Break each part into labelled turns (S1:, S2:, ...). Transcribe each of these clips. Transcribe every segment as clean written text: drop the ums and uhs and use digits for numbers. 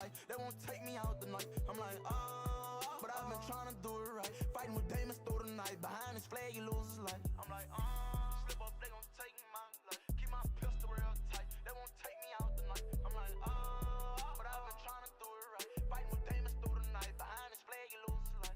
S1: They won't take me out the night. I'm like, oh, but I've been trying to do it right. Fighting with demons through the night. Behind this flag, he loses his life. I'm like, oh, slip up, they gon' take my life. Keep my pistol real tight. They won't take me out the night. I'm like, oh, but I've been trying to do it right. Fighting with demons through the night. Behind this flag, he loses his life.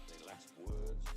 S2: They last words.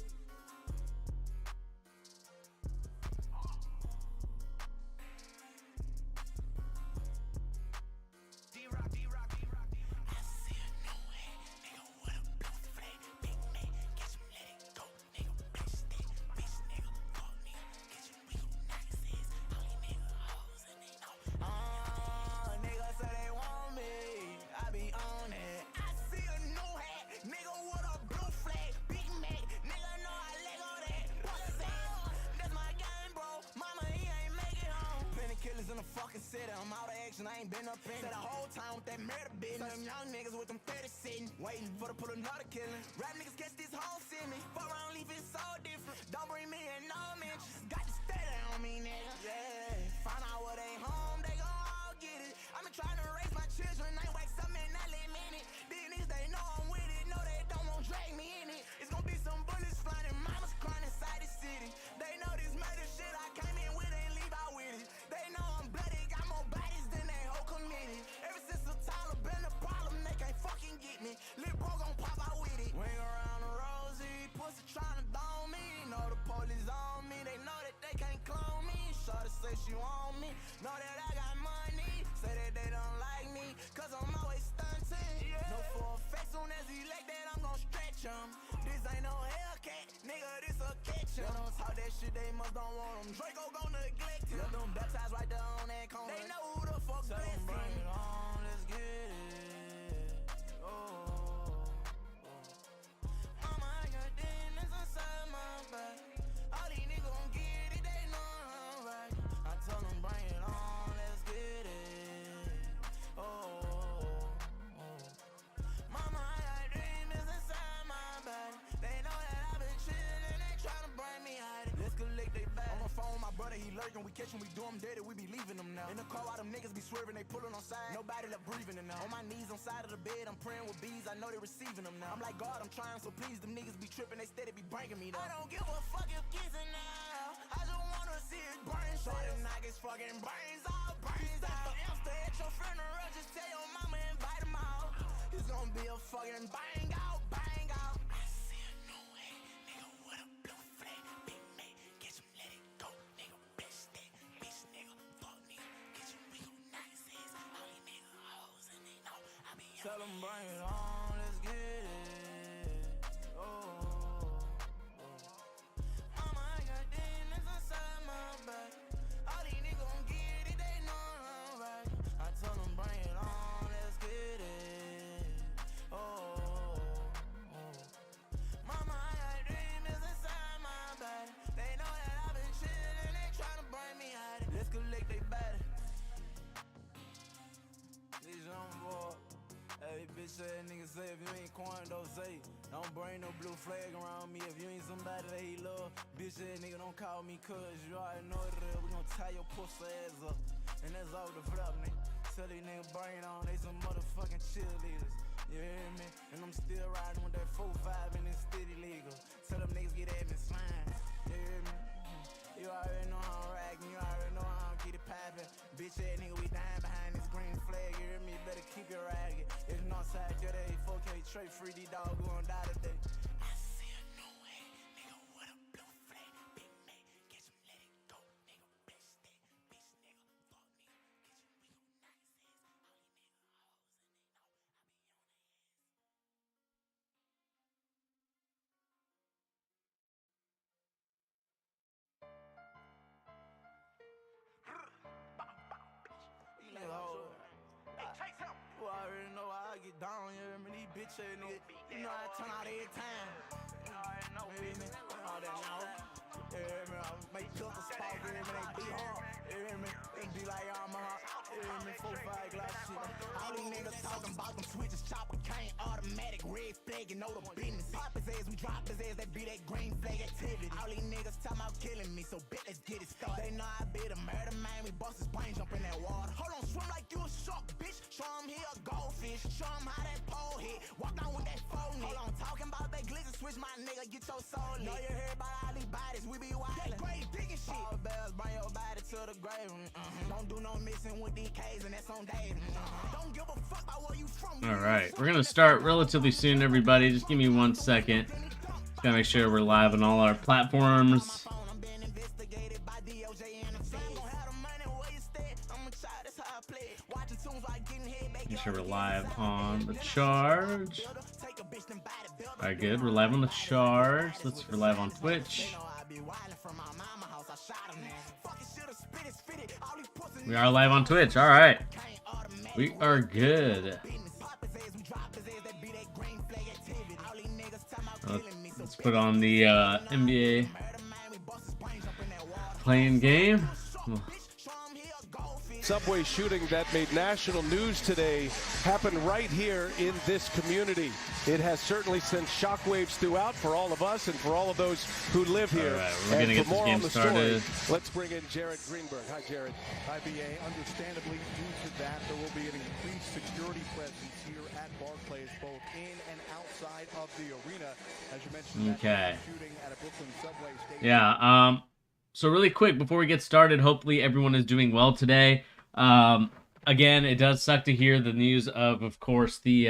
S2: In the fucking city, I'm out of action, I ain't been up in. Said the whole time with that murder business. Some young niggas with them 30 sitting, waiting for to pull another killing. Rap niggas catch this whole send me. Fuck around, leave it so different. Don't bring me in no mentions. Got to stay on me, nigga. Yeah, find out what they home, they gon' all get it. I've been trying to raise my children, I ain't wake something in that little minute. These niggas, they know I'm with it, know they don't want drag me in it. It's gonna be some bullets flying and mamas crying inside the city. They know this murder shit I came in with ain't leave out with it. They know I'm bloody, got more bodies than they whole committee. Ever since the Tyler been a problem, they can't fucking get me. Lil' bro gon' pop out with it. Ring around the rosy, pussy tryna dome me. Know the police on me, they know that they can't clone me. Shorty say she want me, know that I got money. Say that they don't like me, cause I'm always stunting. Yeah. No for a fact, soon as he like that, I'm gon' stretch him. This ain't no Hellcat, nigga, this a kitchen. They don't talk that shit, they must don't want him. Draco gon' neglect him. Let them baptized right there on that corner. They know who the fuck blessed him. Bring it on, let's get it. Oh. Mama, I got demons inside my body. All these niggas gon' get it, they know I'm right. I tell them bring it on, let's get it. Oh. Mama, I got demons inside my body. They know that I've been chillin', they tryna bring me out. Let's collect they bag. On the phone, my brother, he lurking. We catch him, we do him dirty, we be leaving them now. In the car, all them niggas be swerving, they pulling on side. Nobody left breathing in now. On my knees, on side of the bed, I'm praying with bees. I know they receiving them now. I'm like, God, I'm trying, so please, them niggas be tripping, they steady be bringing me down. I don't give a fuck if kissing now. I just wanna see it burn. Shorty knock his fucking brains out, brains out. Amster at your funeral, just tell your mama invite him out. It's gonna be a fucking bang out, bang out. I see a new way, nigga with a blue flag. Big man, catch him, let it go, nigga. Bitch that, bitch nigga, fuck nigga. Get you, we gon' knock his ass. All these nigga hoes and they know I be on. Tell them bring it on, let's get it. Oh. Mama, I got demons inside my body. All these niggas gon' get it, they know I'm right. I tell them bring it on, let's get it. Oh. Mama, I got demons inside my body. They know that I've been chillin', they tryna bring me out of it. Let's collect they body. This young boy. Hey, bitch ass nigga say if you ain't Quando, say don't bring no blue flag around me. If you ain't somebody that he love, bitch ass nigga don't call me cuz. You already know it is. We gon' tie your pussy ass up. And that's all the flop, nigga. Tell these niggas bring it on, they some motherfucking cheerleaders. You hear me? And I'm still riding with that 4-5 and it's steady legal. Tell them niggas get at me slime. You hear me? You already know how I'm racking, you already know how I'm get it poppin'. Bitch ass nigga, we dying behind this green flag. You hear me? Better keep it ragged. If Northside get a 4K trade free, these dogs gon' die today. I see a new way, nigga with a blue flag. Big man, catch him, let it go, nigga. Bitch that, bitch nigga, fuck nigga. Get you, we gon' knock his ass. All these nigga hoes and they know I be on their ass. You know, you already know how I get down here, man. These bitch ass niggas, you know I turn out every time. You already know, baby. All that now. You hear me? I make pistol spark, you hear me? They be hard, you hear me? They be like I'm a hard, you hear me? 4-5 glass shit. All these niggas talking about them switches, chopper cane, automatic, red flag, you know the business. Pop his ass, we drop his ass, that be that green flag activity. All these niggas talking about killing me, so bet let's get it started. They know I be the murder man, we bust his brain, jump in that water. Hold on, swim like you a shark, bitch. Show him he a goldfish, show him how that pole hit. Walk down with that phone. Hold on, talking about that glizzy switch, my nigga, get your soul lit. Know you hear about all these bodies, we be wild. That grave digging shit. All bells, bring your body to the grave. Don't do no missing with these K's, and that's on Dave. Don't give a fuck about where you from.
S3: All right, we're gonna start relatively soon, everybody. Just give me 1 second. Just gotta make sure we're live on all our platforms. Make sure we're live on the charge. All right, good. We're live on the charge. We're live on Twitch. We are live on Twitch. All right. We are good. Let's put on the NBA playing game.
S4: Subway shooting that made national news today happened right here in this community. It has certainly sent shockwaves throughout for all of us and for all of those who live here.
S3: All right, we're going to get this game started.
S4: Let's bring in Jared Greenberg. Hi, Jared.
S5: Hi, BA. Understandably, due to that, there will be an increased security presence here at Barclays, both in and outside of the arena. As you mentioned,
S3: okay.
S5: Shooting at a Brooklyn Subway stadium.
S3: Yeah. So really quick before we get started, hopefully everyone is doing well today. Again, it does suck to hear the news of course, the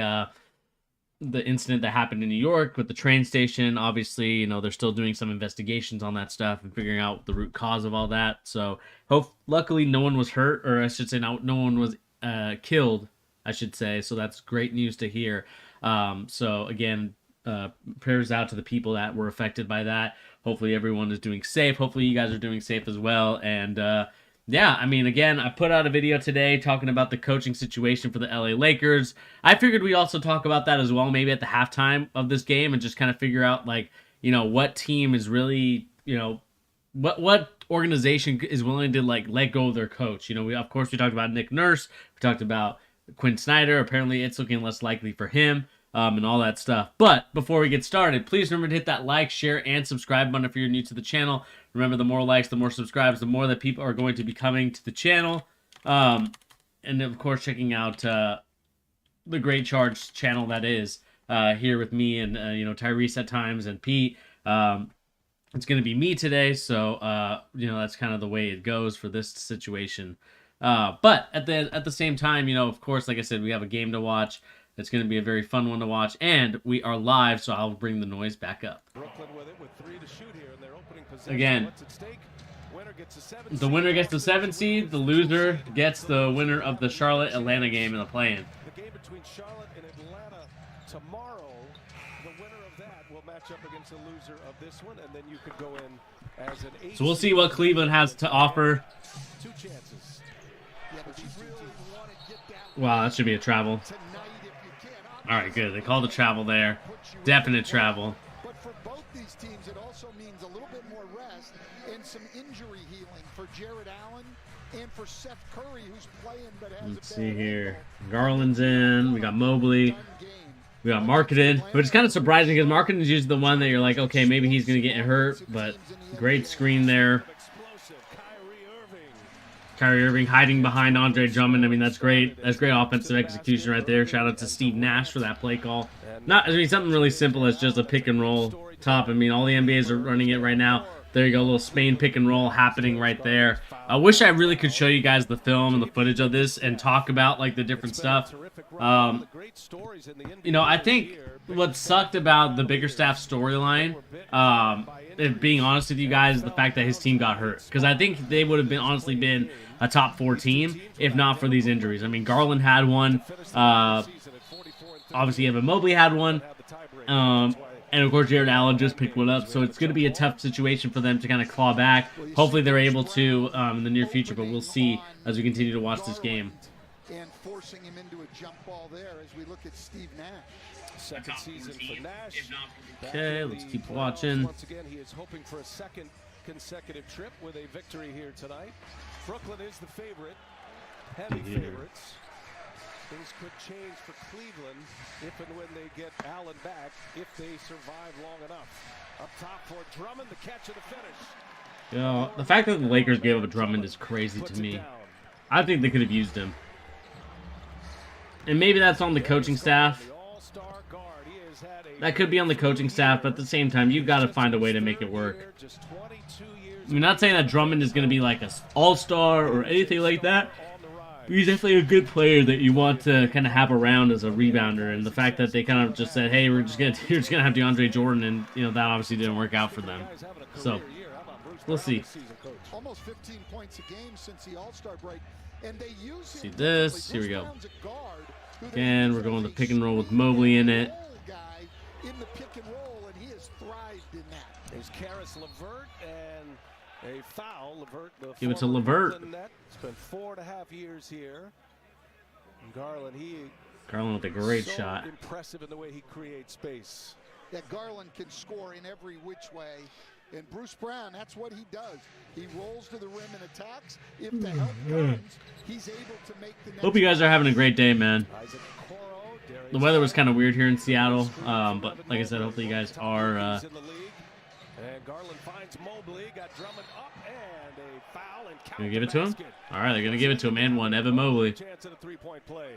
S3: incident that happened in New York with the train station. Obviously, you know, they're still doing some investigations on that stuff and figuring out the root cause of all that. So, luckily, no one was hurt, or I should say, no one was killed, I should say. So that's great news to hear. So again, prayers out to the people that were affected by that. Hopefully, everyone is doing safe. Hopefully, you guys are doing safe as well. And yeah, I mean, again, I put out a video today talking about the coaching situation for the LA Lakers. I figured we'd also talk about that as well, maybe at the halftime of this game, and just kind of figure out, like, you know, what team is really, you know, what organization is willing to, like, let go of their coach. You know, we talked about Nick Nurse. We talked about Quinn Snyder. Apparently, it's looking less likely for him. And all that stuff. But before we get started, please remember to hit that like, share, and subscribe button if you're new to the channel. Remember, the more likes, the more subscribes, the more that people are going to be coming to the channel. And of course, checking out the Great Charge channel that is here with me and you know, Tyrese at times and Pete. It's going to be me today, so you know, that's kind of the way it goes for this situation. But at the same time, you know, of course, like I said, we have a game to watch. It's going to be a very fun one to watch, and we are live, so I'll bring the noise back up.
S4: Brooklyn with it with 3 to shoot here in their opening possession.
S3: Again,
S4: What's at stake?
S3: The winner gets the 7th seed. The loser gets the winner of the Charlotte-Atlanta game in the play-in.
S4: The game between Charlotte and Atlanta tomorrow. The winner of that will match up against the loser of this one, and then you could go in as an 8.
S3: So we'll see what Cleveland has to offer.
S4: 2 chances.
S5: Yeah, but you really want to get that
S3: Wow, that should be a travel.
S5: tonight if you can.
S3: All right, good. They called the travel there. Definite travel.
S5: But for both these teams, it also means a little bit more rest and some injury healing for Jared Allen and for Seth Curry, who's playing but has
S3: Let's
S5: a
S3: see
S5: bad
S3: here.
S5: ankle.
S3: Garland's in. We got Mobley.
S5: Done game.
S3: We got Marketed, which is kind of surprising because Marketed is usually the one that you're like, okay, maybe he's going to get hurt, but great screen there.
S4: Explosive. Kyrie Irving.
S3: Kyrie Irving hiding behind Andre Drummond. I mean, that's great. That's great offensive execution right there. Shout out to Steve Nash for that play call. I mean, something really simple as just a pick and roll top. I mean, all the NBAs are running it right now. There you go, a little Spain pick and roll happening right there. I wish I really could show you guys the film and the footage of this and talk about, like, the different stuff. You know, I think what sucked about the Bickerstaff storyline, if being honest with you guys, is the fact that his team got hurt. Because I think they would have been honestly been a top 4 team if not for these injuries. I mean, Garland had one. Obviously, Evan Mobley had one. And of course, Jared Allen just picked one up. So it's going to be a tough situation for them to kind of claw back. Hopefully, they're able to in the near future. But we'll see as we continue to watch this game.
S5: And forcing him into a jump ball there as we look at Steve Nash.
S4: Second season for Nash.
S3: Okay, let's keep watching.
S4: Once again, he is hoping for a second consecutive trip with a victory here tonight. Brooklyn is the favorite, heavy
S3: Yeah.
S4: favorites. Things could change for Cleveland if and when they get Allen back, if they survive long enough. Up top for Drummond, the catch and the finish.
S3: You know, the fact that the Lakers gave up Drummond is crazy to me. I think they could have used him. And maybe that's on the coaching staff. That could be on the coaching staff, but at the same time, you got to find a way to make it work. I'm not saying that Drummond is going to be like an all-star or anything like that. But he's definitely a good player that you want to kind of have around as a rebounder. And the fact that they kind of just said, "Hey, you're just gonna have DeAndre Jordan," and that obviously didn't work out for them. So we'll see.
S6: Almost 15 points a game since the All-Star break, and they use
S3: See this. Here we go. Again, we're going to pick and roll with Mobley in it.
S6: In the pick and roll, and he has thrived in that.
S4: There's Karis LeVert and a foul. LeVert, the
S3: Give it to
S4: former
S3: LeVert.
S4: Brooklyn Net, spent 4.5 years here. And Garland,
S3: Garland with a great
S4: so
S3: shot.
S4: impressive in the way he creates space.
S6: That Garland can score in every which way. And Bruce Brown, that's what he does. He rolls to the rim and attacks. If the help comes, he's able to make the next.
S3: Hope you guys are having a great day, man.
S4: Isaac Okoro, Darius
S3: The weather was kind of weird here in Seattle, but like I said, hopefully you guys are.
S4: in the league. And Garland finds Mobley, got Drummond up, and a foul and count
S3: Gonna give it to him?
S4: basket.
S3: All right, they're gonna give it to him and one. Evan Mobley.
S4: Chance at a three-point play.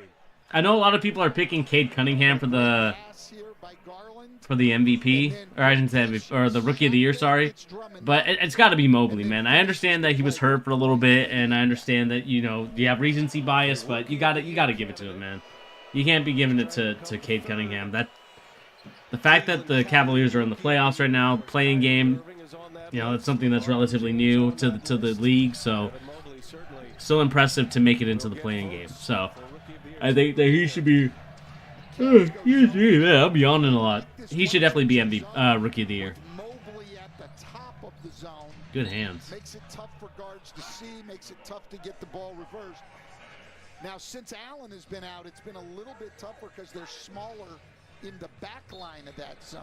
S3: I know a lot of people are picking Cade Cunningham for the
S6: Pass here by Garland.
S3: MVP, or I didn't say MVP, or the Rookie of the Year. Sorry, but it's got to be Mobley, man. I understand that he was hurt for a little bit, and I understand that you have recency bias, but you got to give it to him, man. You can't be giving it to Cade Cunningham. That the fact that the Cavaliers are in the playoffs right now, playing game, it's something that's relatively new to the league. So still impressive to make it into the playing game. So I think that he should be. I'm yawning a lot. He should definitely be Rookie of the Year.
S6: Mobley at the top of the zone.
S3: Good hands.
S6: Makes it tough for guards to see, makes it tough to get the ball reversed. Now, since Allen has been out, it's been a little bit tougher because they're smaller in the back line of that zone.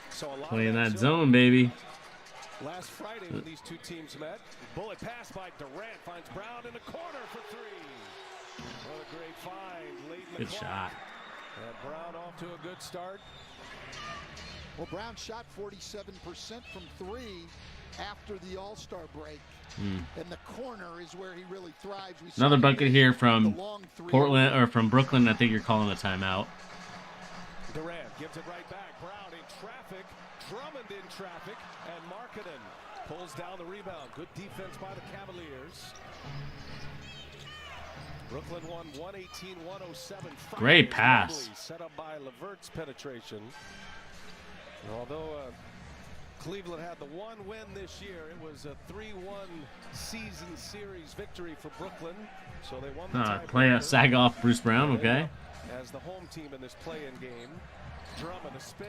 S4: So a lot
S3: Playing
S4: of
S3: that zone, baby.
S4: Last Friday when these two teams met, bullet pass by Durant finds Brown in the corner for three. What a great find late in the
S3: Good
S4: clock.
S3: shot.
S4: And Brown off to a good start.
S6: Well, Brown shot 47% from three after the All-Star break. And the corner is where he really thrives. We saw
S3: Another
S6: him
S3: bucket
S6: hit
S3: here
S6: the
S3: from
S6: long three.
S3: Portland or from Brooklyn. I think you're calling a timeout.
S4: Durant gives it right back. Brown in traffic. Drummond in traffic. And Markkanen pulls down the rebound. Good defense by the Cavaliers. Brooklyn won 118-107.
S3: Great pass.
S4: Set up by LeVert's penetration. And although Cleveland had the one win this year, it was a 3-1 season series victory for Brooklyn. So they won the
S3: Play a sag off Bruce Brown, okay.
S4: As the home team in this play-in game. Drummond a spin.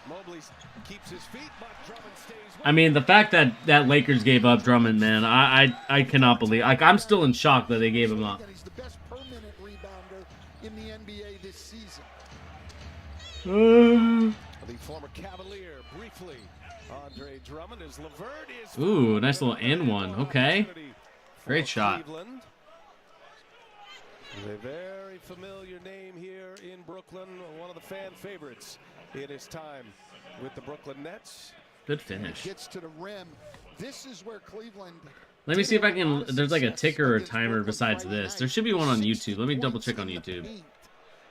S4: Mobley keeps his feet, but Drummond stays with
S3: I mean, the fact that Lakers gave up Drummond, man, I cannot believe. Like, I'm still in shock that they gave him up.
S6: And he's the best per-minute rebounder in the NBA this season.
S4: the former Cavalier briefly. Andre Drummond is LeVert is.
S3: Ooh, nice little and one. Okay. Great shot.
S4: Cleveland. A very familiar name here in Brooklyn, one of the fan favorites in his time with the Brooklyn Nets.
S3: Good finish.
S6: Gets to the rim. This is where Cleveland.
S3: Let me see if I can. There's like a ticker or timer besides this. There should be one on YouTube. Let me double check on YouTube.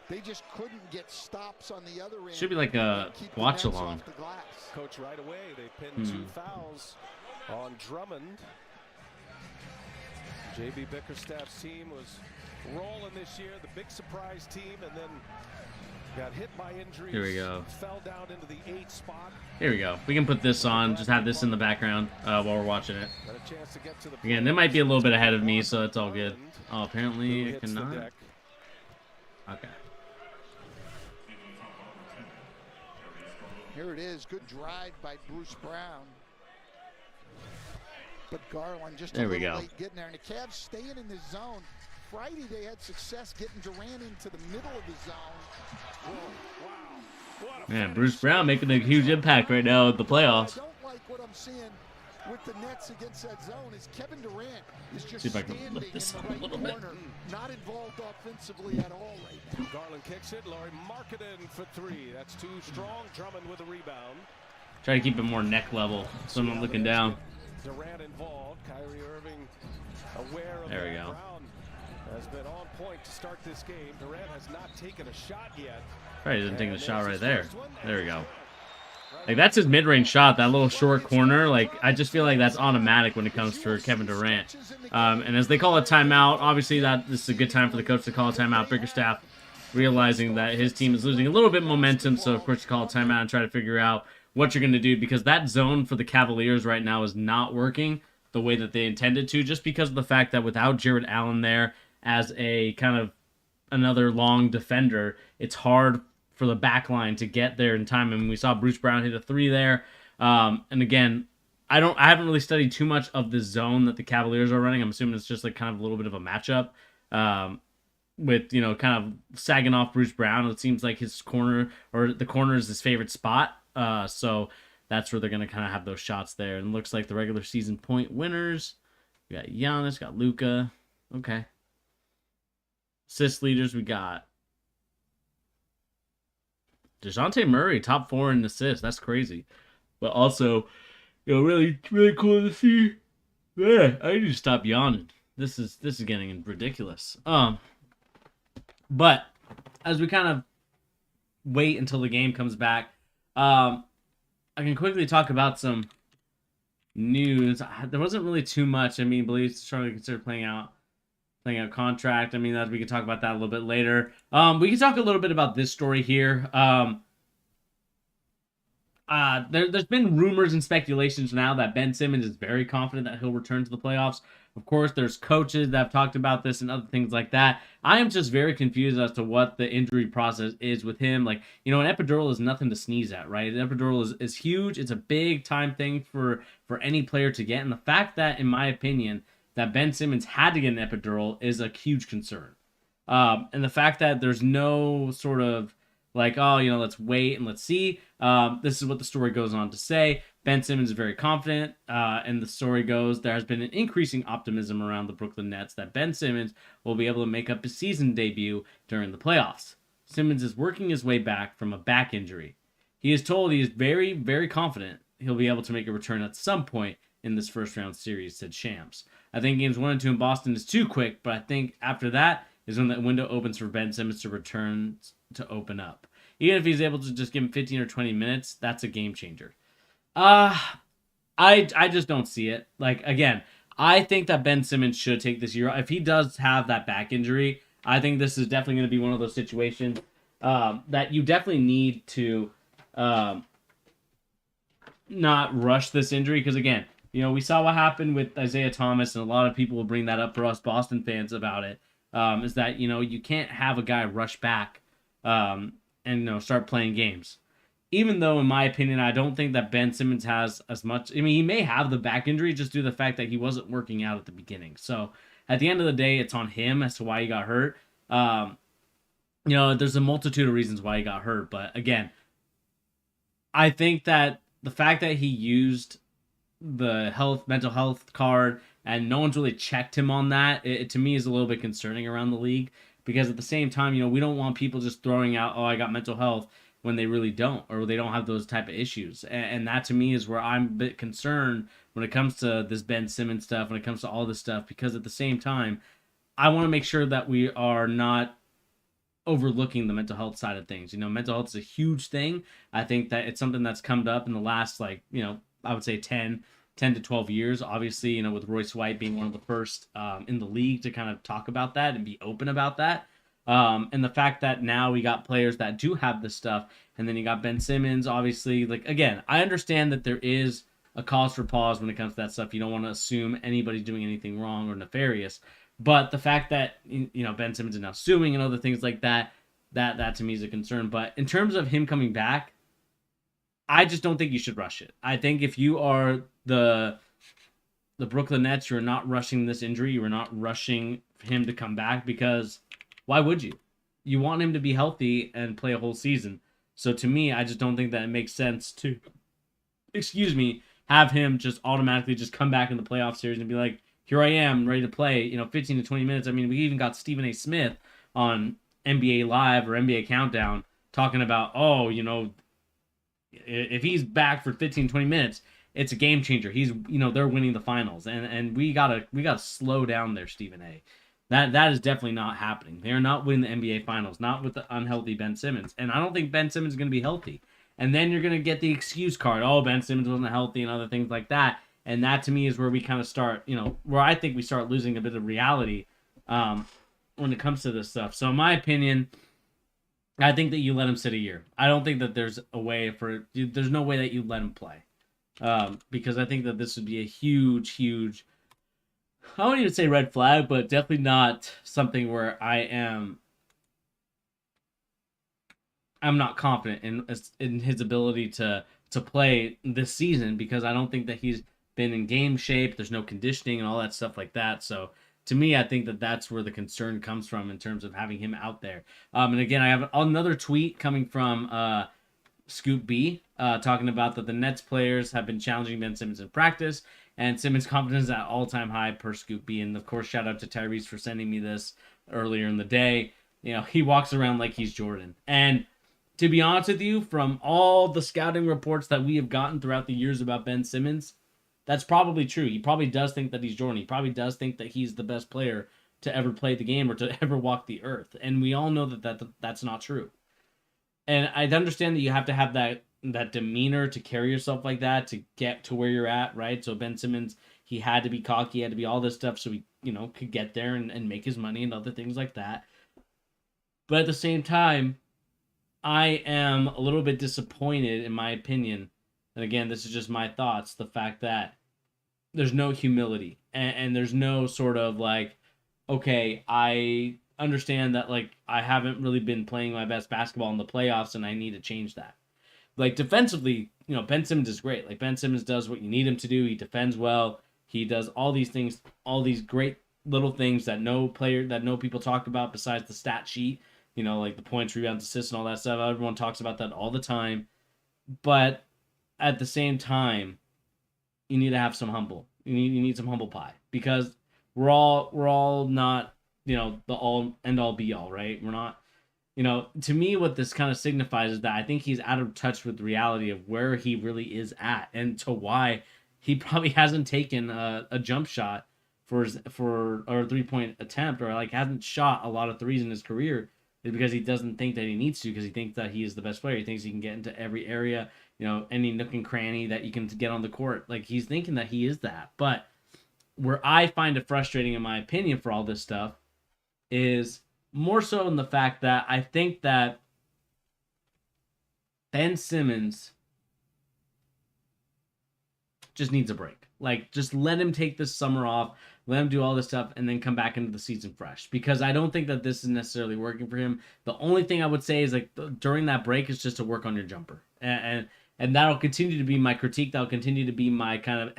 S6: They just couldn't get stops on the other end.
S3: Should be like a watch along.
S4: Coach right away. They pinned 2 fouls on Drummond. JB Bickerstaff's team was rolling this year, the big surprise team, and then got hit by injuries.
S3: Here we go.
S4: Fell down into the 8th spot.
S3: Here we go. We can put this on. Just have this in the background while we're watching it.
S4: Got a chance to get to the
S3: Again, they might be a little bit ahead of me, so it's all good. Oh, apparently
S4: Who
S3: it
S4: hits the
S3: cannot.
S4: deck.
S3: Okay.
S6: Here it is. Good drive by Bruce Brown. But Garland just
S3: There
S6: a
S3: we
S6: little
S3: go.
S6: late getting there. And the Cavs staying in the zone. Friday they had success getting Durant into the middle of the zone.
S4: Whoa, wow. What a
S3: Man,
S4: finish.
S3: Bruce Brown making a huge impact right now at the
S6: I
S3: playoffs.
S6: don't like what I'm I'm seeing with the Nets against that zone is Kevin Durant is just
S3: See if I can
S6: standing
S3: lift this
S6: in
S3: up
S6: the
S3: a
S6: right
S3: little bit.
S6: corner, not involved offensively at all right now.
S4: Garland kicks it. Laurie Markkanen for three. That's too strong. Drummond with a rebound.
S3: Try to keep it more neck level, so I'm not looking down.
S4: Durant involved. Kyrie Irving aware of
S3: There we
S4: that.
S3: go.
S4: Brown has been on point to start this game. Durant has not taken a shot yet.
S3: Probably didn't take the shot right there. There we go. Like, that's his mid-range shot, that little short corner. Like, I just feel like that's automatic when it comes for Kevin Durant. And as they call a timeout, obviously this is a good time for the coach to call a timeout. Bickerstaff realizing that his team is losing a little bit of momentum, so of course you call a timeout and try to figure out what you're going to do, because that zone for the Cavaliers right now is not working the way that they intended to, just because of the fact that without Jared Allen there as a kind of another long defender, it's hard for the back line to get there in time. I mean, we saw Bruce Brown hit a three there. And again, I haven't really studied too much of the zone that the Cavaliers are running. I'm assuming it's just like kind of a little bit of a matchup with, you know, kind of sagging off Bruce Brown. It seems like his corner, or the corner, is his favorite spot. So that's where they're going to kind of have those shots there. And it looks like the regular season point winners. We got Giannis, got Luka. Okay. Assist leaders, we got DeJounte Murray, top 4 in assists. That's crazy. But also, you know, really, really cool to see. Yeah, I need to stop yawning. This is getting ridiculous. But as we kind of wait until the game comes back, I can quickly talk about some news. There wasn't really too much. I mean, Belize trying to consider playing out contract. I mean, that we can talk about that a little bit later. We can talk a little bit about this story here. There's been rumors and speculations now that Ben Simmons is very confident that he'll return to the playoffs. Of course, there's coaches that have talked about this and other things like that. I am just very confused as to what the injury process is with him. Like, you know, an epidural is nothing to sneeze at, right? An epidural is huge. It's a big time thing for any player to get. And the fact that, in my opinion, that Ben Simmons had to get an epidural is a huge concern. And the fact that there's no sort of like, oh, you know, let's wait and let's see. This is what the story goes on to say. Ben Simmons is very confident, and the story goes, there has been an increasing optimism around the Brooklyn Nets that Ben Simmons will be able to make up his season debut during the playoffs. Simmons is working his way back from a back injury. He is told he is very, very confident he'll be able to make a return at some point in this first round series, said Shams. I think games 1 and 2 in Boston is too quick, but I think after that is when the window opens for Ben Simmons to return to open up. Even if he's able to just give him 15 or 20 minutes, that's a game changer. I just don't see it. Like, again, I think that Ben Simmons should take this year. If he does have that back injury, I think this is definitely going to be one of those situations that you definitely need to not rush this injury. Because, again, you know, we saw what happened with Isaiah Thomas, and a lot of people will bring that up for us Boston fans about it, is that, you know, you can't have a guy rush back and, you know, start playing games. Even though, in my opinion, I don't think that Ben Simmons has as much. I mean, he may have the back injury just due to the fact that he wasn't working out at the beginning. So, at the end of the day, it's on him as to why he got hurt. You know, there's a multitude of reasons why he got hurt. But, again, I think that the fact that he used the mental health card and no one's really checked him on that, it to me is a little bit concerning around the league. Because at the same time, you know, we don't want people just throwing out, oh, I got mental health, when they really don't, or they don't have those type of issues. And that to me is where I'm a bit concerned when it comes to this Ben Simmons stuff, when it comes to all this stuff, because at the same time, I want to make sure that we are not overlooking the mental health side of things. You know, mental health is a huge thing. I think that it's something that's come up in the last, like, you know, I would say 10 to 12 years. Obviously, you know, with Royce White being one of the first in the league to kind of talk about that and be open about that. And the fact that now we got players that do have this stuff, and then you got Ben Simmons, obviously, like, again, I understand that there is a cause for pause when it comes to that stuff. You don't want to assume anybody's doing anything wrong or nefarious, but the fact that, you know, Ben Simmons is now suing and other things like that to me is a concern. But in terms of him coming back, I just don't think you should rush it. I think if you are the Brooklyn Nets, you're not rushing this injury. You are not rushing him to come back, because why would you? You want him to be healthy and play a whole season. So to me, I just don't think that it makes sense to, have him just automatically just come back in the playoff series and be like, here I am, ready to play, 15 to 20 minutes. I mean, we even got Stephen A. Smith on NBA Live or NBA Countdown talking about, if he's back for 15, 20 minutes, it's a game changer. He's, they're winning the finals. And we gotta slow down there, Stephen A. That is definitely not happening. They are not winning the NBA finals, not with the unhealthy Ben Simmons. And I don't think Ben Simmons is going to be healthy. And then you're going to get the excuse card. Oh, Ben Simmons wasn't healthy and other things like that. And that to me is where we kind of start, where I think we start losing a bit of reality when it comes to this stuff. So in my opinion, I think that you let him sit a year. I don't think that there's no way that you let him play. Because I think that this would be a huge, I wouldn't even say red flag, but definitely not something where I'm not confident in his ability to play this season, because I don't think that he's been in game shape. There's no conditioning and all that stuff like that. So to me, I think that that's where the concern comes from in terms of having him out there. And again, I have another tweet coming from Scoop B talking about that the Nets players have been challenging Ben Simmons in practice, and Simmons' confidence is at all-time high per Scoop B. And of course, shout out to Tyrese for sending me this earlier in the day. He walks around like he's Jordan. And to be honest with you, from all the scouting reports that we have gotten throughout the years about Ben Simmons, that's probably true. He probably does think that he's Jordan. He probably does think that he's the best player to ever play the game or to ever walk the earth. And we all know that's not true. And I understand that you have to have that demeanor to carry yourself like that to get to where you're at, right? So Ben Simmons, he had to be cocky, he had to be all this stuff so he, could get there and make his money and other things like that. But at the same time, I am a little bit disappointed, in my opinion, and again, this is just my thoughts, the fact that there's no humility and there's no sort of like, okay, I understand that like I haven't really been playing my best basketball in the playoffs and I need to change that. Like defensively, Ben Simmons is great. Like Ben Simmons does what you need him to do. He defends well. He does all these things, all these great little things that no people talk about besides the stat sheet. Like the points, rebounds, assists, and all that stuff. Everyone talks about that all the time. But at the same time, you need to have some humble. You need some humble pie, because we're all not, the all end all be all, right? We're not, to me, what this kind of signifies is that I think he's out of touch with the reality of where he really is at, and to why he probably hasn't taken a jump shot for a 3-point attempt, or like hasn't shot a lot of threes in his career, is because he doesn't think that he needs to, because he thinks that he is the best player. He thinks he can get into every area, any nook and cranny that you can get on the court. Like he's thinking that he is that. But where I find it frustrating, in my opinion, for all this stuff is more so in the fact that I think that Ben Simmons just needs a break. Like, just let him take this summer off, let him do all this stuff, and then come back into the season fresh. Because I don't think that this is necessarily working for him. The only thing I would say is, like, during that break is just to work on your jumper. And that'll continue to be my critique. That'll continue to be my kind of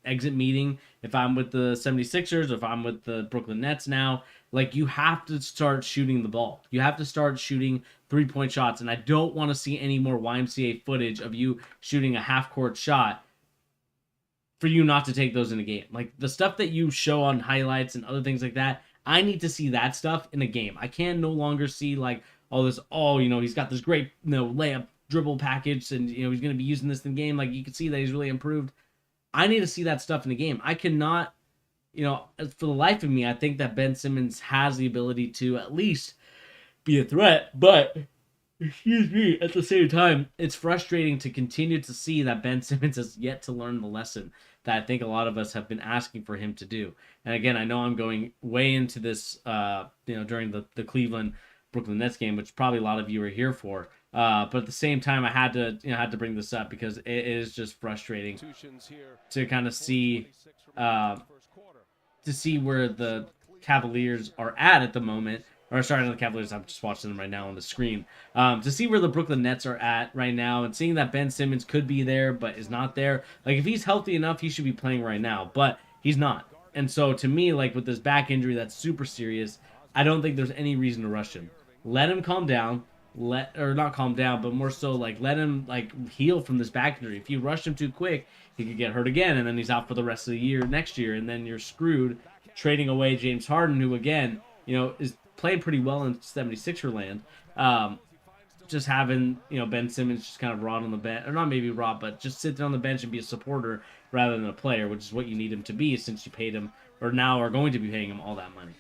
S3: exit meeting. If I'm with the 76ers, or if I'm with the Brooklyn Nets now, like, you have to start shooting the ball. You have to start shooting 3-point shots. And I don't want to see any more YMCA footage of you shooting a half-court shot for you not to take those in a game. Like, the stuff that you show on highlights and other things like that, I need to see that stuff in a game. I can no longer see, like, all this, he's got this great, layup dribble package, and, he's going to be using this in the game. Like, you can see that he's really improved. I need to see that stuff in the game. I cannot, for the life of me, I think that Ben Simmons has the ability to at least be a threat, but excuse me, at the same time, it's frustrating to continue to see that Ben Simmons has yet to learn the lesson that I think a lot of us have been asking for him to do. And again, I know I'm going way into this, during the Cleveland Brooklyn Nets game, which probably a lot of you are here for. But at the same time, I had to bring this up because it is just frustrating to kind of see, where the Cavaliers are at the moment. Or sorry, not the Cavaliers. I'm just watching them right now on the screen. To see where the Brooklyn Nets are at right now, and seeing that Ben Simmons could be there but is not there. Like, if he's healthy enough, he should be playing right now, but he's not. And so to me, like, with this back injury that's super serious, I don't think there's any reason to rush him. Let him calm down. not calm down, but more so like let him like heal from this back injury. If you rush him too quick, he could get hurt again, and then he's out for the rest of the year next year, and then you're screwed trading away James Harden, who again, is playing pretty well in 76er land. Just having, Ben Simmons just kind of rot on the bench, or not maybe rot, but just sit there on the bench and be a supporter rather than a player, which is what you need him to be since you paid him, or now are going to be paying him all that money.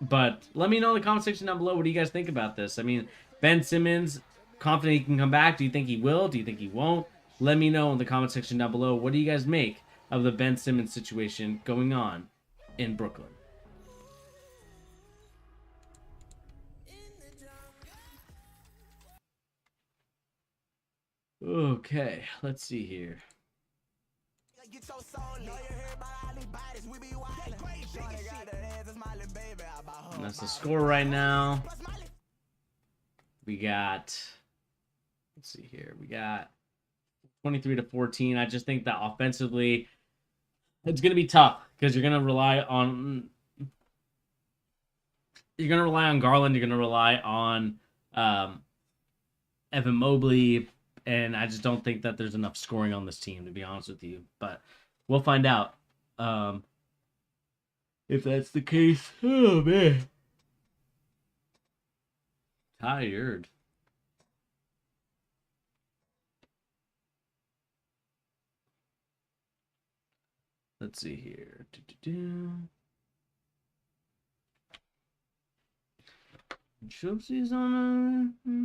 S3: But let me know in the comment section down below, what do you guys think about this? I mean, Ben Simmons, confident he can come back. Do you think he will? Do you think he won't? Let me know in the comment section down below. What do you guys make of the Ben Simmons situation going on in Brooklyn? Okay, let's see here. And that's the score right now. We got, let's see here. We got 23-14. I just think that offensively, it's going to be tough because you're going to rely on Garland. You're going to rely on Evan Mobley. And I just don't think that there's enough scoring on this team, to be honest with you. But we'll find out if that's the case. Oh, man. Tired. Let's see here. Chelsea's on a...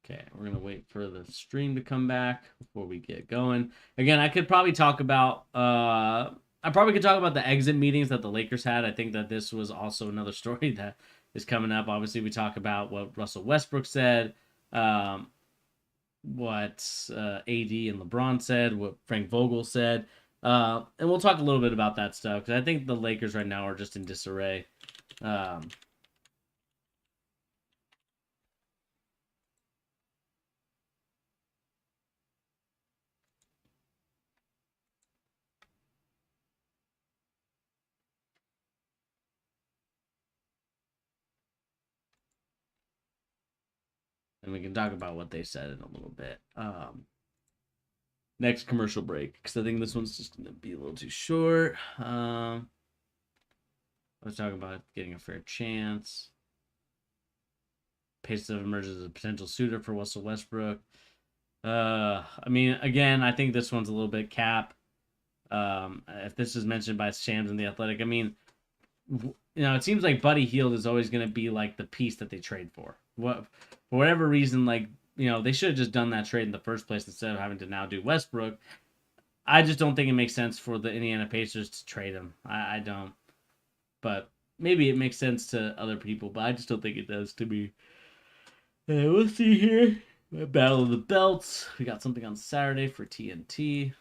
S3: Okay, we're going to wait for the stream to come back before we get going. Again, I could probably talk about the exit meetings that the Lakers had. I think that this was also another story that is coming up. Obviously, we talk about what Russell Westbrook said, what AD and LeBron said, what Frank Vogel said. And we'll talk a little bit about that stuff because I think the Lakers right now are just in disarray. And we can talk about what they said in a little bit. Next commercial break, because I think this one's just going to be a little too short. I was talking about getting a fair chance. Pacers emerges as a potential suitor for Russell Westbrook. I mean, again, I think this one's a little bit cap. If this is mentioned by Shams and The Athletic, I mean, it seems like Buddy Hield is always going to be like the piece that they trade for. For whatever reason, they should have just done that trade in the first place instead of having to now do Westbrook. I just don't think it makes sense for the Indiana Pacers to trade him. I don't. But maybe it makes sense to other people, but I just don't think it does to me. We'll see here. Battle of the Belts. We got something on Saturday for TNT.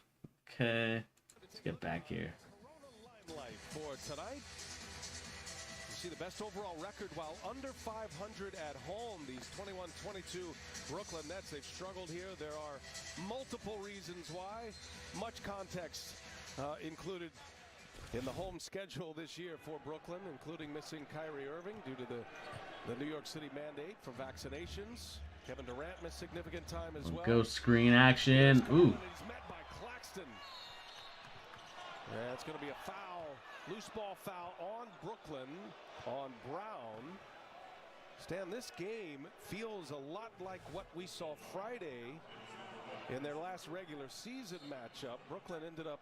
S3: Okay. Let's get back here.
S4: For tonight. The best overall record while under 500 at home. These 21-22 Brooklyn Nets, they've struggled here. There are multiple reasons why. Much context included in the home schedule this year for Brooklyn, including missing Kyrie Irving due to the New York City mandate for vaccinations. Kevin Durant missed significant time as well.
S3: Go screen action. Ooh.
S4: He's met by Claxton. Yeah, it's going to be a foul. Loose ball foul on Brooklyn, on Brown. Stan, this game feels a lot like what we saw Friday in their last regular season matchup. Brooklyn ended up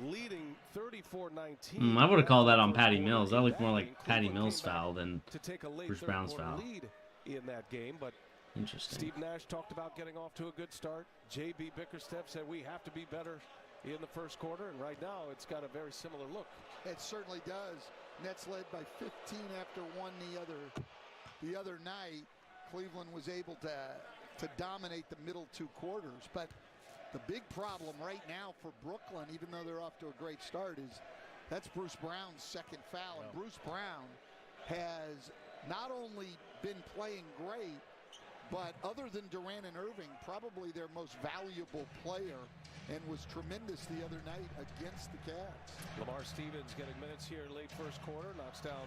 S4: leading 34-19.
S3: I would have called that on Patty Mills. That looked more like Patty Mills' foul than Bruce Brown's foul.
S4: Lead in that game, but
S3: interesting.
S4: Steve Nash talked about getting off to a good start. J.B. Bickerstaff said we have to be better in the first quarter, and right now it's got a very similar look.
S6: It certainly does. Nets led by 15 after one the other night. Cleveland was able to dominate the middle two quarters, but The big problem right now for Brooklyn, even though they're off to a great start, is that's Bruce Brown's second foul. And Bruce Brown has not only been playing great, but other than Durant and Irving, probably their most valuable player, and was tremendous the other night against the Cavs.
S4: Lamar Stevens getting minutes here late first quarter, knocks down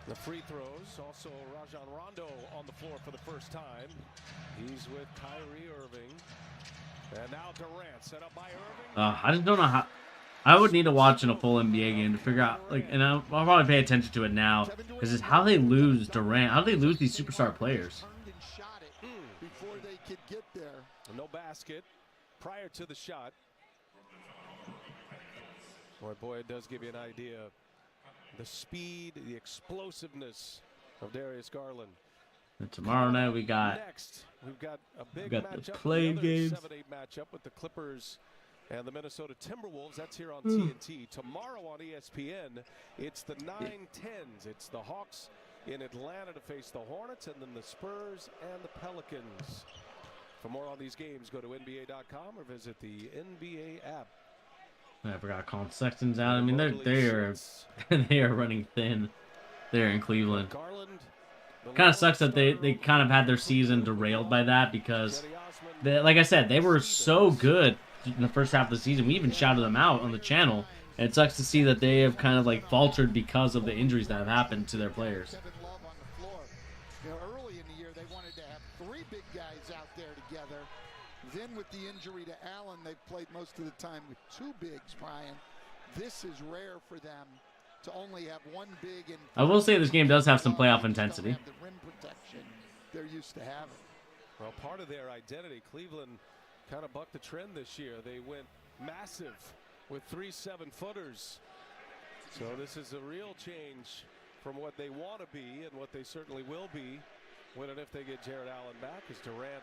S4: the free throws. Also Rajon Rondo on the floor for the first time. He's with Kyrie Irving. And now Durant set up by Irving.
S3: I just don't know how. I would need to watch in a full NBA game to figure out, like, and I'll probably pay attention to it now, because it's how they lose Durant. How do they lose these superstar players?
S6: Turned and shot it before they could get there.
S4: No basket prior to the shot. Boy, it does give you an idea of the speed, the explosiveness of Darius Garland.
S3: And tomorrow night we got
S4: Next, we've got a big
S3: got the
S4: matchup,
S3: play
S4: another
S3: games.
S4: 7-8 matchup with the Clippers and the Minnesota Timberwolves. That's here on TNT. Tomorrow on ESPN, it's the 9-10s. It's the Hawks in Atlanta to face the Hornets, and then the Spurs and the Pelicans. For more on these games, go to NBA.com or visit the NBA app.
S3: I forgot Colin Sexton's out. I mean, they are running thin there in Cleveland.
S4: Garland,
S3: Kind of sucks that they kind of had their season derailed by that, because like I said, they were so good in the first half of the season. We even shouted them out on the channel, and it sucks to see that they have kind of like faltered because of the injuries that have happened to their players.
S6: Kevin Love on the floor. You know, early in the year, they wanted to have 3 big guys out there together. Then with the injury to Allen, they've played most of the time with 2 bigs, Brian. This is rare for them to only have 1 big. And
S3: I will say this game does have some playoff intensity.
S6: The rim protection they're used to having.
S4: Well, part of their identity, Cleveland kind of bucked the trend this year. They went massive with 3 7-footers. So this is a real change from what they want to be and what they certainly will be when and if they get Jared Allen back, as Durant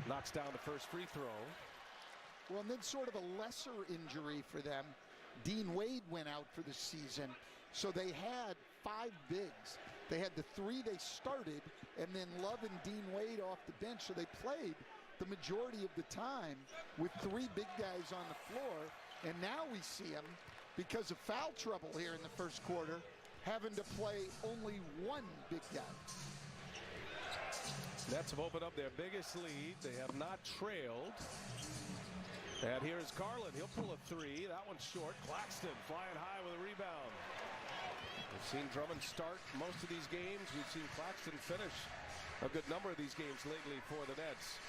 S4: knocks down the first free throw.
S6: Well, and then sort of a lesser injury for them. Dean Wade went out for the season, so they had 5 bigs. They had the 3 they started, and then Love and Dean Wade off the bench, so they played the majority of the time with 3 big guys on the floor. And now we see them, because of foul trouble here in the first quarter, having to play only 1 big guy.
S4: Nets have opened up their biggest lead. They have not trailed. And here is Garland. He'll pull a 3. That one's short. Claxton flying high with a rebound. We've seen Drummond start most of these games. We've seen Claxton finish a good number of these games lately for the Nets.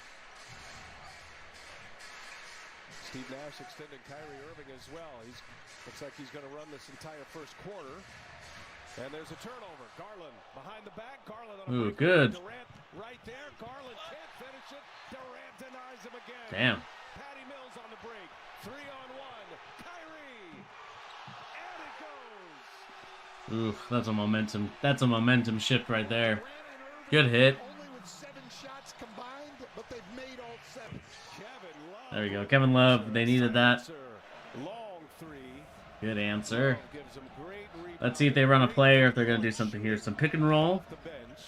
S4: Steve Nash extending Kyrie Irving as well. Looks like he's going to run this entire first quarter. And there's a turnover. Garland behind the back. Garland on a
S3: Ooh,
S4: break.
S3: good.
S4: Durant right there. Garland can't finish it. Durant denies him again.
S3: Damn.
S4: Patty Mills on the break. 3-on-1. Kyrie. And it goes.
S3: Oof, that's a momentum shift right there. Good hit.
S6: Only with 7 shots combined, but they've made all 7.
S4: Kevin Love.
S3: There we go. Kevin Love, they needed that.
S4: Long 3.
S3: Good answer.
S4: Gives him great rebound.
S3: Let's see if they run a play or if they're going to do something here. Some pick and roll.
S4: Off the bench.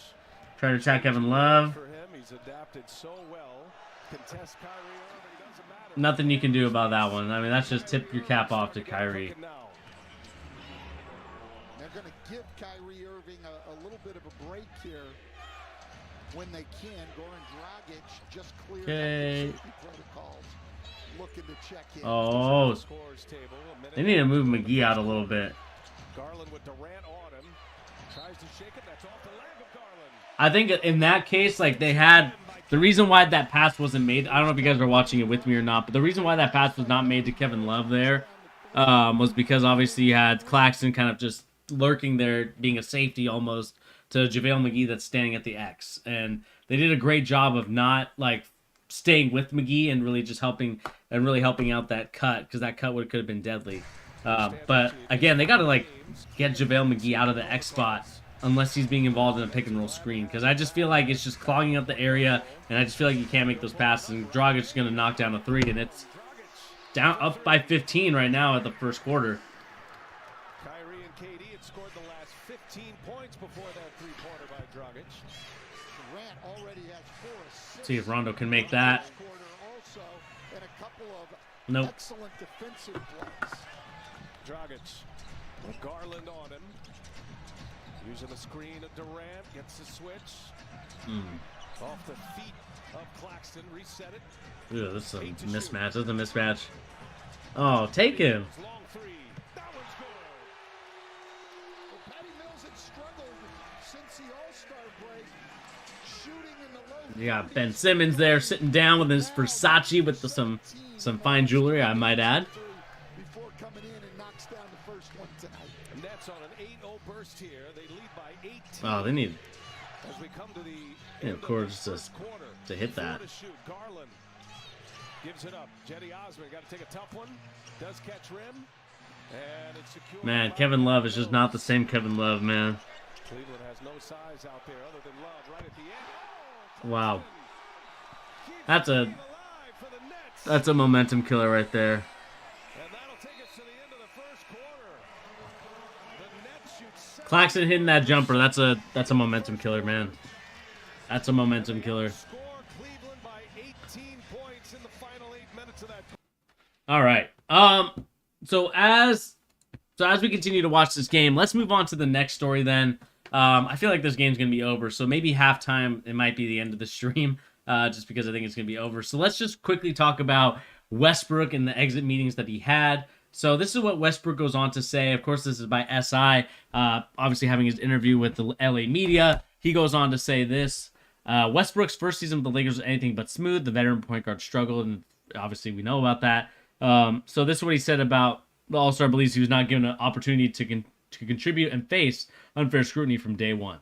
S3: Try to attack Kevin Love.
S4: For him, he's adapted so well. Contest Kyrie Irving, doesn't matter.
S3: Nothing you can do about that one. I mean, that's just tip your cap off to Kyrie.
S6: They're going to give Kyrie Irving a little bit of a break here when they can. Goran Dragic just cleared up the safety protocols, looking to check in.
S3: Oh, they need to move McGee out a little bit.
S4: Garland with Durant on him. Tries to shake it. That's off the leg of Garland.
S3: I think in that case, like, they had the reason why that pass wasn't made. I don't know if you guys are watching it with me or not, but the reason why that pass was not made to Kevin Love there was because obviously you had Claxton kind of just lurking there, being a safety almost to JaVale McGee that's standing at the X, and they did a great job of not like staying with McGee and really just helping out that cut, because that cut could have been deadly. But again, they got to like get JaVale McGee out of the X spot unless he's being involved in a pick and roll screen, because I just feel like it's just clogging up the area, and I just feel like you can't make those passes. And Dragic's going to knock down a 3, and it's down up by 15 right now at the first quarter.
S4: Kyrie and KD had scored the last 15 points before that 3-pointer by Dragic.
S6: Durant already has 4 assists.
S3: See if Rondo can make that.
S6: also, and a couple of
S3: Nope.
S6: excellent defensive plays.
S4: Dragic with Garland on him. Using the screen of Durant, gets the switch. Off the feet of Claxton, reset it.
S3: Ooh, this is a mismatch. This is a mismatch. Oh, take him.
S4: Long three. That one's good.
S6: Well, Patty Mills had struggled since the All-Star break, shooting in the low.
S3: You got Ben Simmons there sitting down with his Versace with some fine jewelry, I might add.
S6: Before coming in and knocks down the first one tonight.
S4: Nets on an 8-0 burst here. They lead by 18.
S3: Oh, they need
S4: As we come to the
S3: Yeah,
S4: end
S3: of course,
S4: the
S3: just
S4: first quarter.
S3: to hit that.
S4: To shoot. Garland gives it up. Jetty Osman got to take a tough one. Does catch rim. And it's secure.
S3: Man, Kevin Love is just not the same Kevin Love, man.
S4: Cleveland has no size out there other than Love right at the end.
S3: Wow.
S4: Keeps
S3: That's
S4: the
S3: a
S4: lead alive for the Nets.
S3: that's a momentum killer right there.
S4: And that'll take us to the end of the first quarter. The Nets shoot 7
S3: Claxton hitting that jumper, that's a momentum killer, man. That's a momentum killer.
S4: Score Cleveland by 18 points in the final 8 minutes of that.
S3: All right. So as we continue to watch this game, let's move on to the next story then. I feel like this game's going to be over, so maybe halftime, it might be the end of the stream, just because I think it's going to be over. So let's just quickly talk about Westbrook and the exit meetings that he had. So this is what Westbrook goes on to say. Of course, this is by SI, obviously having his interview with the LA media. He goes on to say this. Westbrook's first season with the Lakers was anything but smooth. The veteran point guard struggled, and obviously we know about that. So this is what he said about the All-Star. Believes he was not given an opportunity to contribute and face unfair scrutiny from day one.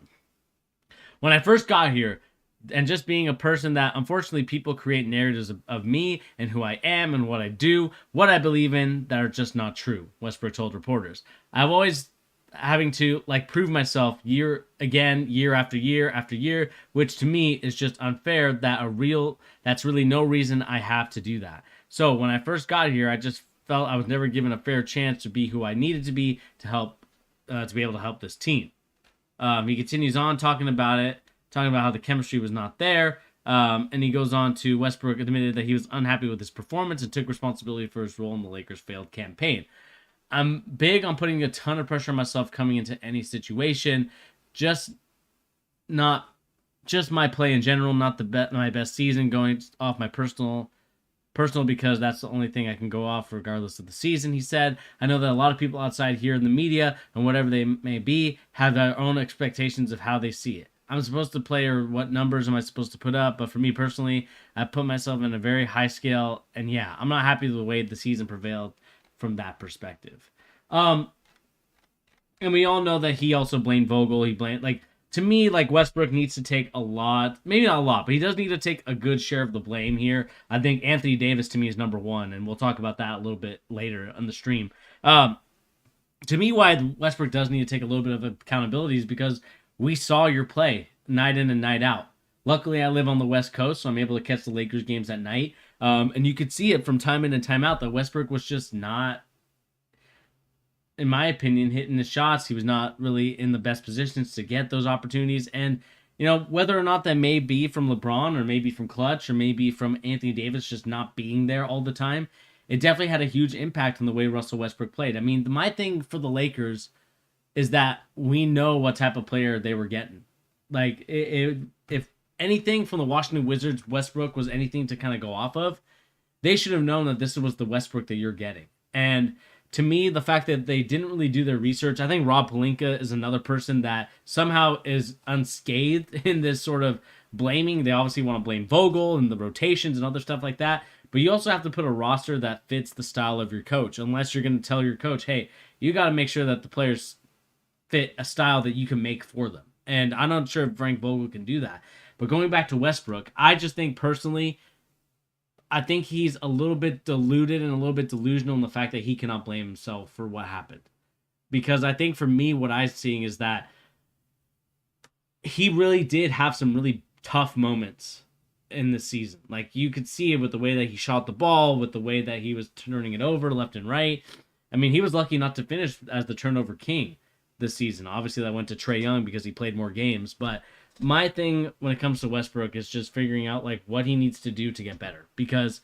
S3: When I first got here, and just being a person that unfortunately people create narratives of me and who I am and what I do, what I believe in, that are just not true, Westbrook told reporters. I've always having to prove myself year after year, which to me is just unfair. That's really no reason I have to do that. So when I first got here, I just felt I was never given a fair chance to be who I needed to be to be able to help this team. He continues on talking about how the chemistry was not there. And he goes on to Westbrook admitted that he was unhappy with his performance and took responsibility for his role in the Lakers' failed campaign. I'm big on putting a ton of pressure on myself coming into any situation. Not just my play in general, not my best season, going off my personal because that's the only thing I can go off regardless of the season, he said. I know that a lot of people outside here in the media and whatever they may be have their own expectations of how they see it. I'm supposed to play, or what numbers am I supposed to put up? But for me personally, I put myself in a very high scale, and yeah, I'm not happy with the way the season prevailed from that perspective. And we all know that he also blamed Vogel. To me, Westbrook needs to take a lot, maybe not a lot, but he does need to take a good share of the blame here. I think Anthony Davis to me is number one, and we'll talk about that a little bit later on the stream. To me, why Westbrook does need to take a little bit of accountability is because we saw your play night in and night out. Luckily, I live on the West Coast, so I'm able to catch the Lakers games at night. And you could see it from time in and time out that Westbrook was just not, in my opinion, hitting the shots. He was not really in the best positions to get those opportunities. And, whether or not that may be from LeBron or maybe from Clutch or maybe from Anthony Davis just not being there all the time, it definitely had a huge impact on the way Russell Westbrook played. I mean, my thing for the Lakers is that we know what type of player they were getting. If anything from the Washington Wizards, Westbrook was anything to kind of go off of, they should have known that this was the Westbrook that you're getting. And to me, the fact that they didn't really do their research, I think Rob Pelinka is another person that somehow is unscathed in this sort of blaming. They obviously want to blame Vogel and the rotations and other stuff like that. But you also have to put a roster that fits the style of your coach, unless you're going to tell your coach, hey, you got to make sure that the players fit a style that you can make for them. And I'm not sure if Frank Vogel can do that. But going back to Westbrook, I just think personally, I think he's a little bit deluded and a little bit delusional in the fact that he cannot blame himself for what happened. Because I think for me, what I'm seeing is that he really did have some really tough moments in this season. You could see it with the way that he shot the ball, with the way that he was turning it over left and right. I mean, he was lucky not to finish as the turnover king this season. Obviously, that went to Trae Young because he played more games. But my thing when it comes to Westbrook is just figuring out like what he needs to do to get better, because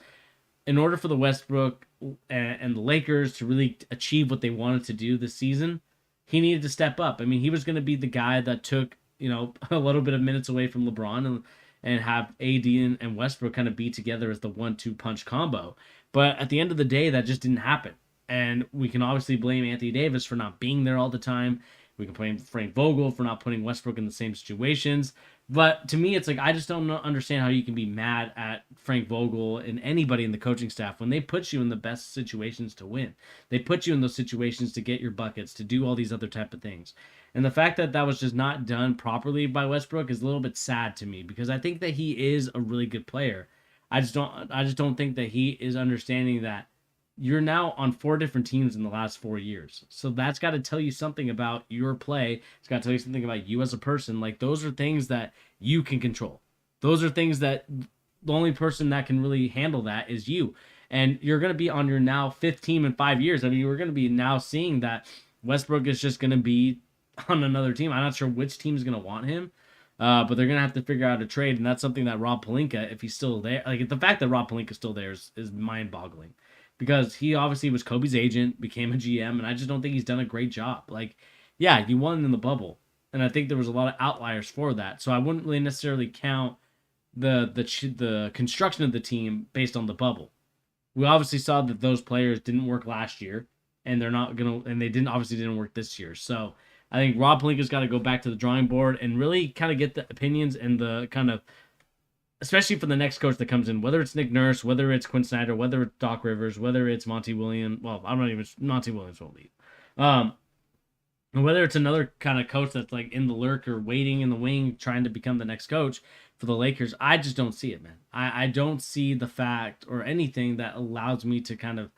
S3: in order for the Westbrook and the Lakers to really achieve what they wanted to do this season, he needed to step up. I mean, he was going to be the guy that took, you know, a little bit of minutes away from LeBron and have AD and Westbrook kind of be together as the 1-2 punch combo. But at the end of the day, that just didn't happen. And we can obviously blame Anthony Davis for not being there all the time. We can blame Frank Vogel for not putting Westbrook in the same situations. But to me, it's like, I just don't understand how you can be mad at Frank Vogel and anybody in the coaching staff when they put you in the best situations to win. They put you in those situations to get your buckets, to do all these other type of things. And the fact that that was just not done properly by Westbrook is a little bit sad to me, because I think that he is a really good player. I just don't think that he is understanding that you're now on 4 different teams in the last 4 years. So that's got to tell you something about your play. It's got to tell you something about you as a person. Like, those are things that you can control. Those are things that the only person that can really handle that is you. And you're going to be on your now 5th team in 5 years. I mean, we're going to be now seeing that Westbrook is just going to be on another team. I'm not sure which team is going to want him. But they're going to have to figure out a trade. And that's something that Rob Pelinka, if he's still there, like, the fact that Rob Pelinka is still there is mind-boggling. Because he obviously was Kobe's agent, became a GM, and I just don't think he's done a great job. Like, yeah, you won in the bubble, and I think there was a lot of outliers for that. So I wouldn't really necessarily count the construction of the team based on the bubble. We obviously saw that those players didn't work last year, and they're not gonna, and they didn't work this year. So I think Rob Pelinka's got to go back to the drawing board and really kind of get the opinions and the kind of, especially for the next coach that comes in, whether it's Nick Nurse, whether it's Quinn Snyder, whether it's Doc Rivers, whether it's Monty Williams. Well, I'm not even, Monty Williams won't leave. And whether it's another kind of coach that's like in the lurk or waiting in the wing, trying to become the next coach for the Lakers, I just don't see it, man. I don't see the fact or anything that allows me to kind of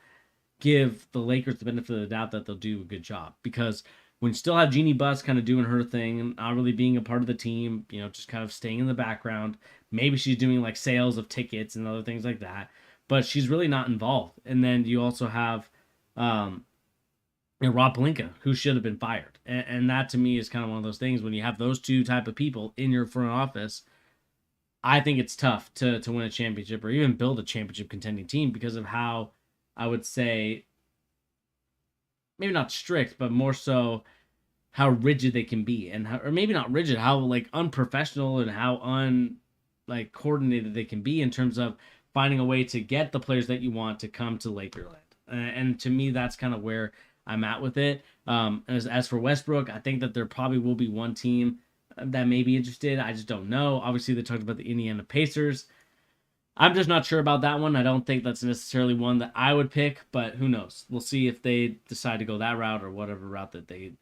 S3: give the Lakers the benefit of the doubt that they'll do a good job. Because when you still have Jeannie Buss kind of doing her thing and not really being a part of the team, you know, just kind of staying in the background. Maybe she's doing like sales of tickets and other things like that, but she's really not involved. And then you also have Rob Pelinka, who should have been fired. And that to me is kind of one of those things when you have those two type of people in your front office. I think it's tough to win a championship or even build a championship contending team because of how, I would say, maybe not strict, but more so how rigid they can be, and how, or maybe not rigid, how like unprofessional and how coordinated they can be in terms of finding a way to get the players that you want to come to Lakerland. And to me, that's kind of where I'm at with it. As for Westbrook, I think that there probably will be one team that may be interested. I just don't know. Obviously, they talked about the Indiana Pacers. I'm just not sure about that one. I don't think that's necessarily one that I would pick, but who knows? We'll see if they decide to go that route or whatever route that they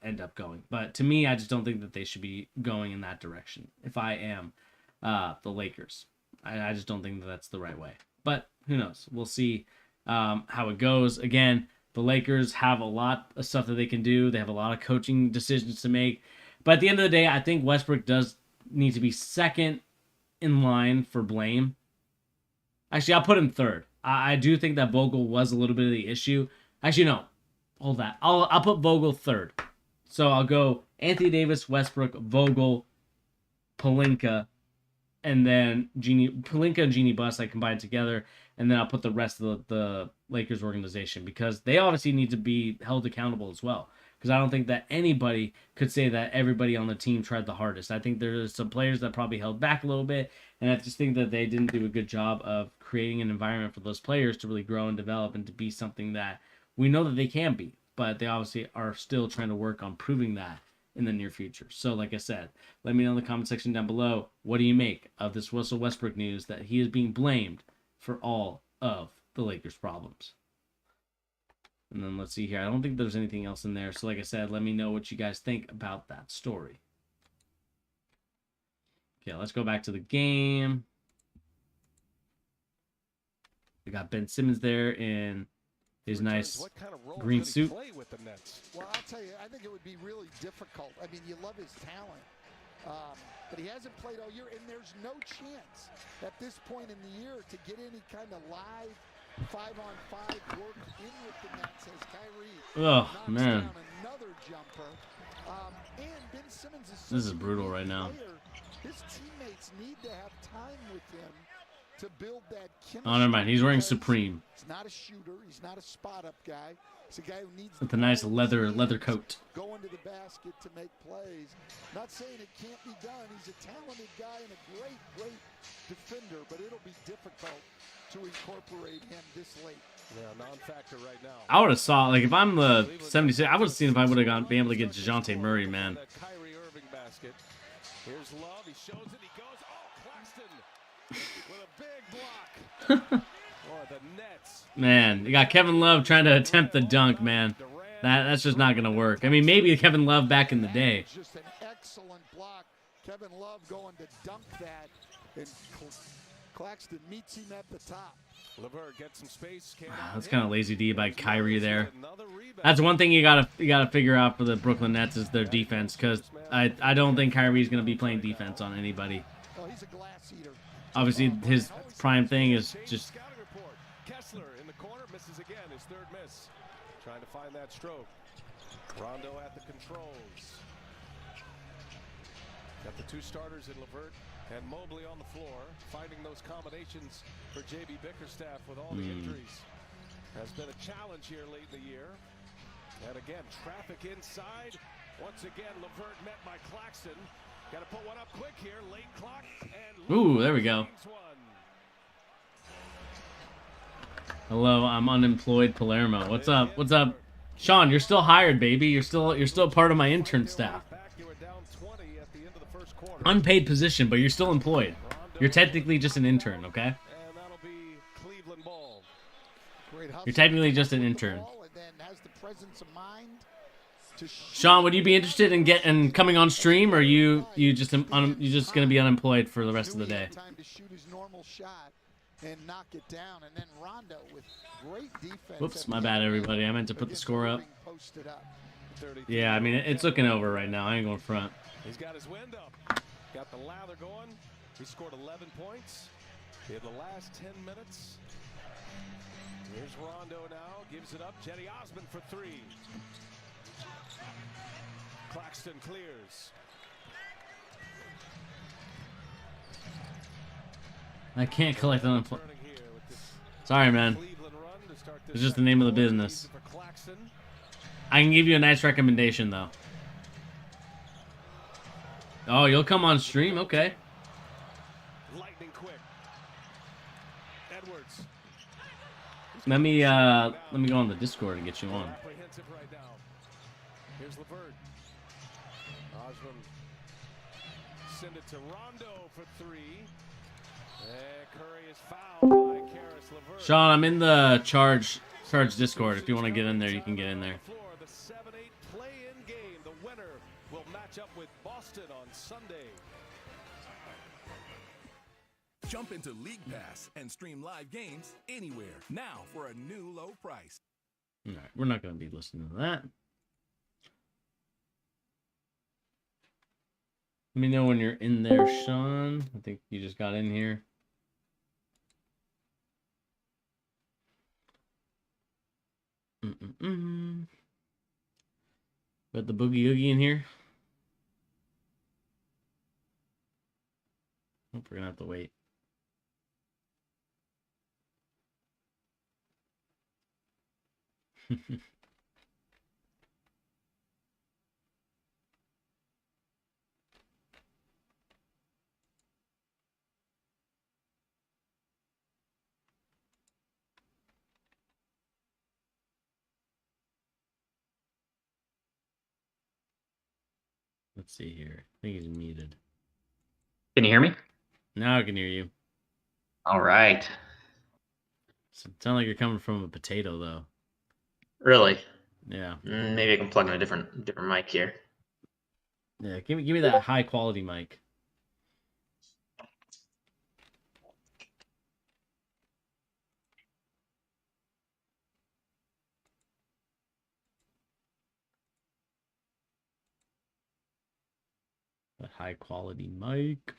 S3: end up going. But to me, I just don't think that they should be going in that direction if I am the Lakers. I just don't think that that's the right way. But who knows? We'll see how it goes. Again, the Lakers have a lot of stuff that they can do. They have a lot of coaching decisions to make. But at the end of the day, I think Westbrook does need to be second in line for blame. Actually, I'll put him third. I do think that Vogel was a little bit of the issue. Actually, no. Hold that. I'll put Vogel third. So I'll go Anthony Davis, Westbrook, Vogel, Pelinka, and then Pelinka and Jeannie Buss I combined together, and then I'll put the rest of the Lakers organization because they obviously need to be held accountable as well. Because I don't think that anybody could say that everybody on the team tried the hardest. I think there's some players that probably held back a little bit, and I just think that they didn't do a good job of creating an environment for those players to really grow and develop and to be something that we know that they can be. But they obviously are still trying to work on proving that in the near future. So like I said, let me know in the comment section down below, what do you make of this Russell Westbrook news that he is being blamed for all of the Lakers' problems? And then let's see here. I don't think there's anything else in there. So like I said, let me know what you guys think about that story. Okay, let's go back to the game. We got Ben Simmons there in his nice green suit.
S4: Play with the Nets?
S6: Well, I'll tell you, I think it would be really difficult. I mean, you love his talent, but he hasn't played all year, and there's no chance at this point in the year to get any kind of live 5-on-5 work in with the Nets as Kyrie
S3: Oh,
S6: knocks
S3: man.
S6: down another jumper. And Ben Simmons is
S3: This is brutal right now.
S6: player his teammates need to have time with him to build that chemistry.
S3: Oh, never mind. He's wearing
S6: because
S3: Supreme.
S6: He's not a shooter. He's not a spot-up guy. He's a guy who needs
S3: With a nice leather coat.
S6: Going to the basket to make plays. Not saying it can't be done. He's a talented guy and a great defender, but it'll be difficult to incorporate him this late.
S4: Yeah, non-factor right now.
S3: I would have saw, like, if I'm the 76, I would have seen if I would have been able to get DeJounte Murray, man.
S4: That Kyrie Irving basket. Here's Love. He shows it. He goes. Oh, Claxton with a big block. Oh, the Nets.
S3: Man, you got Kevin Love trying to attempt the dunk, man. That's just not going to work. I mean, maybe Kevin Love back in the day.
S6: Just an excellent block. Kevin Love going to dunk that, and Claxton meets him at the top.
S4: LeVert gets some space.
S3: That's kind of lazy D by Kyrie there. That's one thing you gotta figure out for the Brooklyn Nets is their defense, because I don't think Kyrie's gonna be playing defense on anybody.
S6: Oh, he's a glass eater.
S3: Obviously, his prime thing is just.
S4: Kessler in the corner misses again. His third miss. Trying to find that stroke. Rondo at the controls. Got the two starters in LeVert and Mobley on the floor, finding those combinations for JB Bickerstaff with all the injuries. Has been a challenge here late in the year. And again, traffic inside. Once again, LeVert met by Claxton. Got to put one up quick here. Late clock. And
S3: Ooh, there we go. Hello, I'm unemployed Palermo. What's up? What's up? Sean, you're still hired, baby. You're still part of my intern staff. Unpaid position, but you're still employed. You're technically just an intern, okay?
S4: And that'll be Cleveland ball.
S3: You're technically just an intern. Sean, would you be interested in coming on stream, or you just gonna be unemployed for the rest of the day?
S6: Time to shoot his normal shot and knock it down, and then Rondo with great defense.
S3: Whoops, my bad, everybody. I meant to put the score up. Yeah, I mean it's looking over right now. I ain't going front.
S4: He's got his wind up. Got the lather going. He scored 11 points in the last 10 minutes. Here's Rondo now. Gives it up. Jetty Osman for three. Claxton clears.
S3: I can't collect unemployed. Sorry, man. It's just the name of the business. I can give you a nice recommendation, though. Oh, you'll come on stream? Okay.
S4: Lightning quick. Edwards.
S3: Let me go on the Discord and get you on.
S4: Apprehensive right now. Here's LeVert. Osman. Send it to Rondo for three. Curry is fouled by Karis LeVert.
S3: Sean, I'm in the charge Discord. If you want to get in there, you can get in there.
S4: The 7-8 play-in game. The winner will match up with Boston on Sunday.
S7: Jump into League Pass and stream live games anywhere now for a new low price.
S3: All right, we're not going to be listening to that. Let me know when you're in there, Sean. I think you just got in here. Got the Boogie Oogie in here. Hope we're gonna have to wait. Let's see here. I think he's muted.
S8: Can you hear me?
S3: Now I can hear you.
S8: All right.
S3: So it sounds like you're coming from a potato, though.
S8: Really?
S3: Yeah.
S8: Maybe I can plug in a different mic here.
S3: Yeah. Give me that high quality mic. That high quality mic.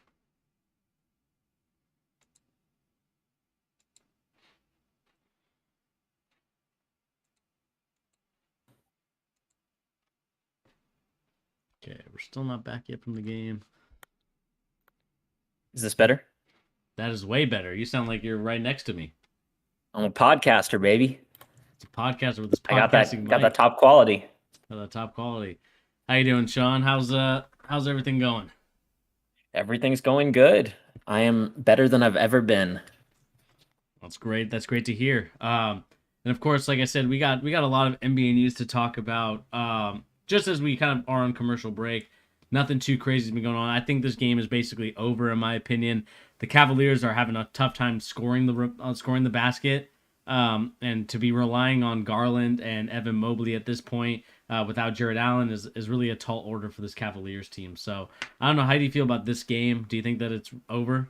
S3: Okay, we're still not back yet from the game.
S9: Is this better?
S3: That is way better. You sound like you're right next to me.
S9: I'm a podcaster, baby.
S3: It's a podcaster with this
S9: I got
S3: podcasting
S9: that
S3: mic.
S9: top quality.
S3: The top quality. How you doing, Sean? How's everything going?
S9: Everything's going good. I am better than I've ever been.
S3: That's great. That's great to hear. And of course, like I said, we got a lot of NBA news to talk about. Just as we kind of are on commercial break, nothing too crazy has been going on. I think this game is basically over, in my opinion. The Cavaliers are having a tough time scoring the basket, and to be relying on Garland and Evan Mobley at this point without Jared Allen is really a tall order for this Cavaliers team. So I don't know. How do you feel about this game? Do you think that it's over?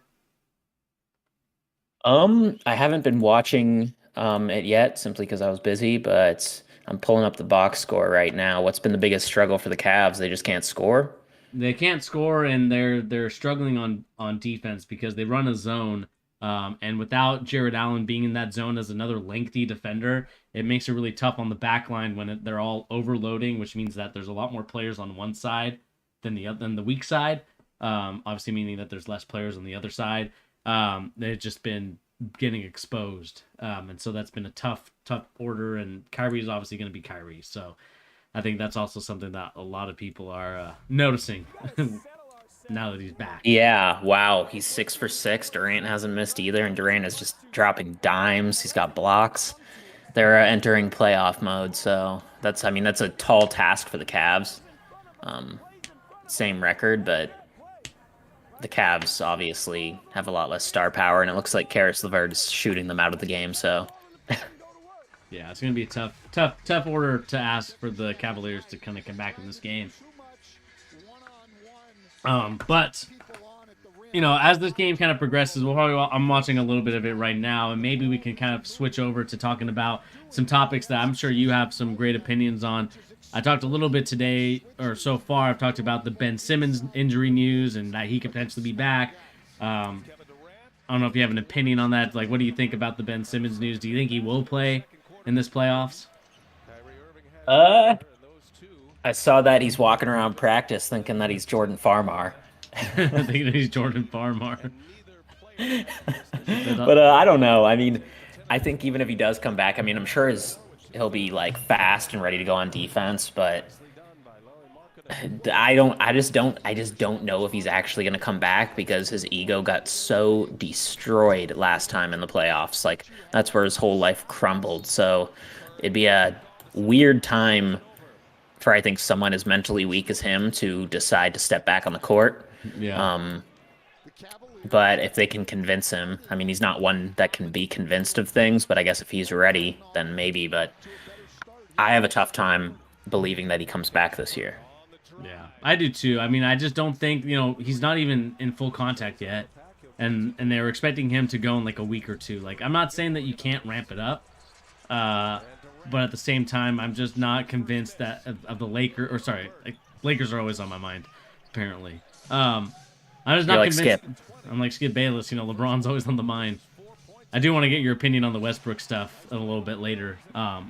S9: I haven't been watching it yet simply because I was busy, but I'm pulling up the box score right now. What's been the biggest struggle for the Cavs? They just can't score?
S3: They can't score, and they're struggling on defense because they run a zone. And without Jared Allen being in that zone as another lengthy defender, it makes it really tough on the back line when they're all overloading, which means that there's a lot more players on one side than the weak side. Obviously meaning that there's less players on the other side. They've just been getting exposed. And so that's been a tough order, and Kyrie is obviously going to be Kyrie. So I think that's also something that a lot of people are noticing now that he's back.
S9: Yeah, wow. He's 6 for 6. Durant hasn't missed either, and Durant is just dropping dimes. He's got blocks. They're entering playoff mode, so that's a tall task for the Cavs. Same record, but the Cavs obviously have a lot less star power, and it looks like Karis LeVert is shooting them out of the game, so...
S3: Yeah, it's going to be a tough order to ask for the Cavaliers to kind of come back in this game. But, you know, as this game kind of progresses, I'm watching a little bit of it right now, and maybe we can kind of switch over to talking about some topics that I'm sure you have some great opinions on. I talked a little bit today, or so far, I've talked about the Ben Simmons injury news and that he could potentially be back. I don't know if you have an opinion on that. Like, what do you think about the Ben Simmons news? Do you think he will play in this playoffs?
S9: I saw that he's walking around practice thinking that he's Jordan Farmar.
S3: Thinking that he's Jordan Farmar.
S9: But I don't know. I mean, I think even if he does come back, I mean, I'm sure he'll be like fast and ready to go on defense, but I just don't know if he's actually going to come back because his ego got so destroyed last time in the playoffs. Like, that's where his whole life crumbled. So it'd be a weird time for, I think, someone as mentally weak as him to decide to step back on the court.
S3: Yeah.
S9: But if they can convince him, I mean, he's not one that can be convinced of things, but I guess if he's ready, then maybe. But I have a tough time believing that he comes back this year.
S3: Yeah, I do too. I mean, I just don't think, he's not even in full contact yet. And they were expecting him to go in like a week or two. Like, I'm not saying that you can't ramp it up. But at the same time, I'm just not convinced that of the Lakers. Or sorry, Lakers are always on my mind, apparently. I'm just not convinced.
S9: Skip.
S3: I'm like Skip Bayless. LeBron's always on the mind. I do want to get your opinion on the Westbrook stuff a little bit later,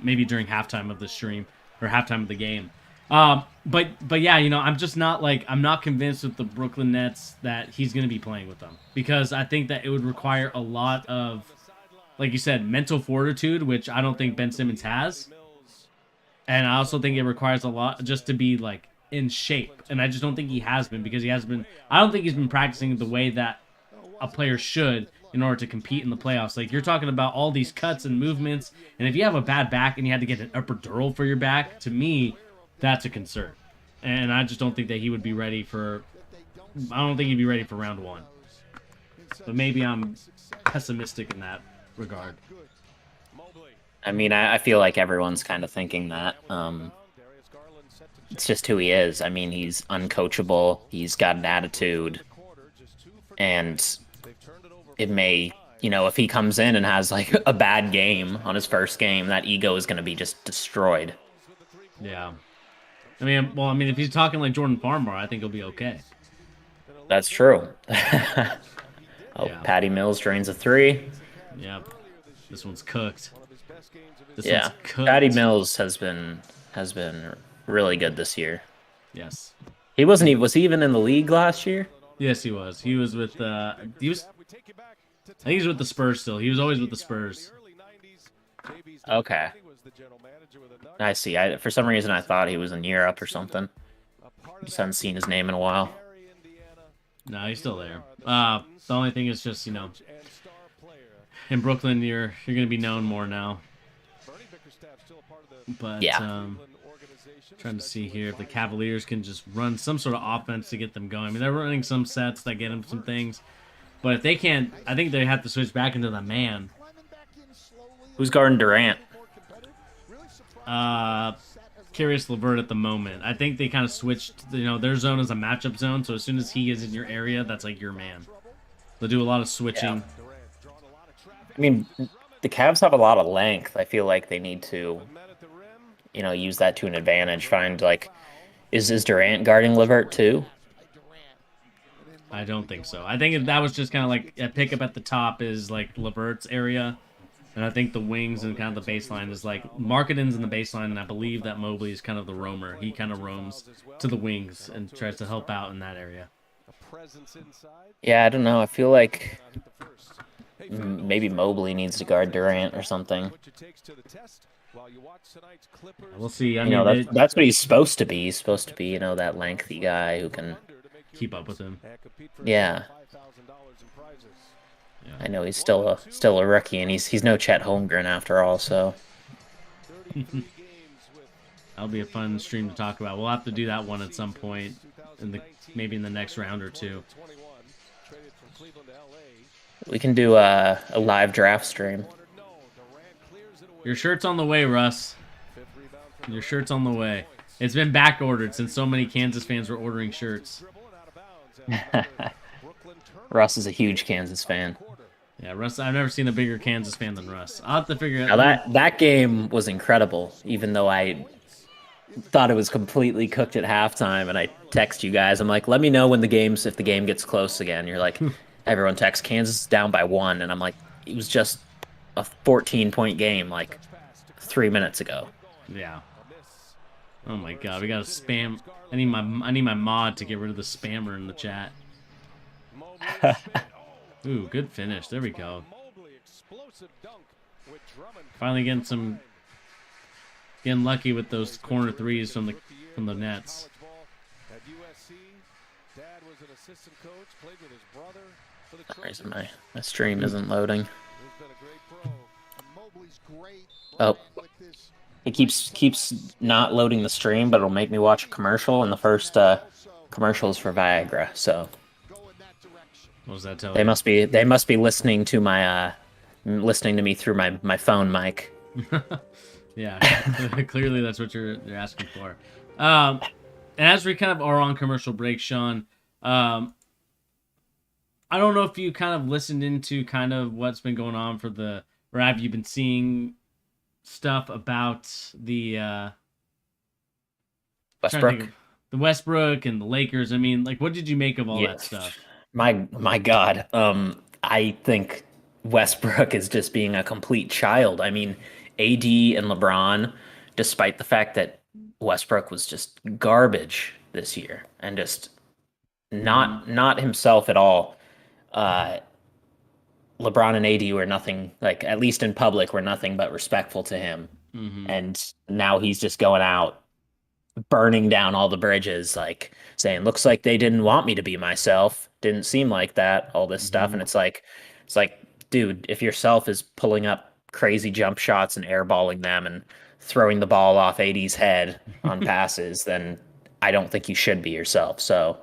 S3: maybe during halftime of the stream or halftime of the game. But yeah, I'm just not I'm not convinced with the Brooklyn Nets that he's going to be playing with them, because I think that it would require a lot of, like you said, mental fortitude, which I don't think Ben Simmons has. And I also think it requires a lot just to be in shape. And I just don't think he has been, because I don't think he's been practicing the way that a player should in order to compete in the playoffs. Like, you're talking about all these cuts and movements. And if you have a bad back and you had to get an epidural for your back, to me, that's a concern. And I just don't think that he would be ready for, I don't think he'd be ready for round one. But maybe I'm pessimistic in that regard.
S9: I mean, I feel like everyone's kind of thinking that. It's just who he is. I mean, he's uncoachable. He's got an attitude. And it may, if he comes in and has a bad game on his first game, that ego is going to be just destroyed.
S3: Yeah. I mean, if he's talking like Jordan Farmar, I think he'll be okay.
S9: That's true.
S3: Yeah.
S9: Patty Mills drains a 3.
S3: Yep. This one's cooked.
S9: One's cooked. Patty Mills has been really good this year.
S3: Yes.
S9: Was he even in the league last year?
S3: Yes, he was. He was with he was. I think he's with the Spurs still. He was always with the Spurs.
S9: Okay. I see. For some reason I thought he was in Europe or something. Just hadn't seen his name in a while.
S3: No, he's still there. The only thing is just, in Brooklyn, you're going to be known more now. But
S9: yeah.
S3: Trying to see here if the Cavaliers can just run some sort of offense to get them going. I mean, they're running some sets that get them some things. But if they can't, I think they have to switch back into the man.
S9: Who's guarding Durant?
S3: Caris LeVert at the moment. I think they kind of switched, their zone is a matchup zone, so as soon as he is in your area, that's like your man. They'll do a lot of switching.
S9: Yeah. I mean, the Cavs have a lot of length. I feel like they need to, use that to an advantage. Find, is Durant guarding LeVert too?
S3: I don't think so. I think that was just kind of like a pickup at the top is like LeVert's area. And I think the wings and kind of the baseline is like Markkanen in the baseline, and I believe that Mobley is kind of the roamer. He kind of roams to the wings and tries to help out in that area.
S9: Yeah, I don't know. I feel like maybe Mobley needs to guard Durant or something.
S3: We'll see. I
S9: mean, that's what he's supposed to be. He's supposed to be, that lengthy guy who can
S3: keep up with him.
S9: Yeah. I know he's still a rookie, and he's no Chet Holmgren after all. So
S3: that'll be a fun stream to talk about. We'll have to do that one at some point, maybe in the next round or two.
S9: We can do a live draft stream.
S3: Your shirt's on the way, Russ. Your shirt's on the way. It's been back ordered since so many Kansas fans were ordering shirts.
S9: Russ is a huge Kansas fan.
S3: Yeah, Russ. I've never seen a bigger Kansas fan than Russ. I'll have to figure
S9: out.
S3: Now
S9: that game was incredible, even though I thought it was completely cooked at halftime. And I text you guys. I'm like, let me know if the game gets close again. You're like, everyone texts Kansas is down by 1, and I'm like, it was just a 14-point game like 3 minutes ago.
S3: Yeah. Oh my God, we got to spam. I need my mod to get rid of the spammer in the chat. Ooh, good finish. There we go. Finally getting lucky with those corner threes from the Nets.
S9: For some reason my stream isn't loading. Oh. It keeps not loading the stream, but it'll make me watch a commercial, and the first commercial is for Viagra, so
S3: what does that tell
S9: you? They must be listening to me through my phone mic.
S3: Yeah, clearly that's what you're asking for. And as we kind of are on commercial break, Sean, I don't know if you kind of listened into kind of what's been going on or have you been seeing stuff about the
S9: Westbrook?
S3: The Westbrook and the Lakers. I mean, what did you make of all that stuff?
S9: My God. I think Westbrook is just being a complete child. I mean, AD and LeBron, despite the fact that Westbrook was just garbage this year and just not himself at all. LeBron and AD were nothing, at least in public, were nothing but respectful to him.
S3: Mm-hmm.
S9: And now he's just going out, burning down all the bridges, saying, looks like they didn't want me to be myself. Didn't seem like that, all this stuff. And it's like, dude, if yourself is pulling up crazy jump shots and airballing them and throwing the ball off AD's head on passes, then I don't think you should be yourself. So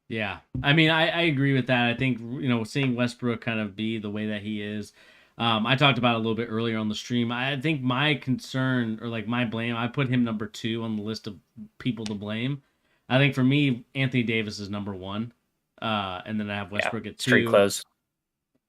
S3: yeah, I mean, I agree with that. I think, seeing Westbrook kind of be the way that he is, I talked about it a little bit earlier on the stream. I think my concern or my blame, I put him number 2 on the list of people to blame. I think for me, Anthony Davis is number 1. And then I have Westbrook at 2.
S9: Street clothes.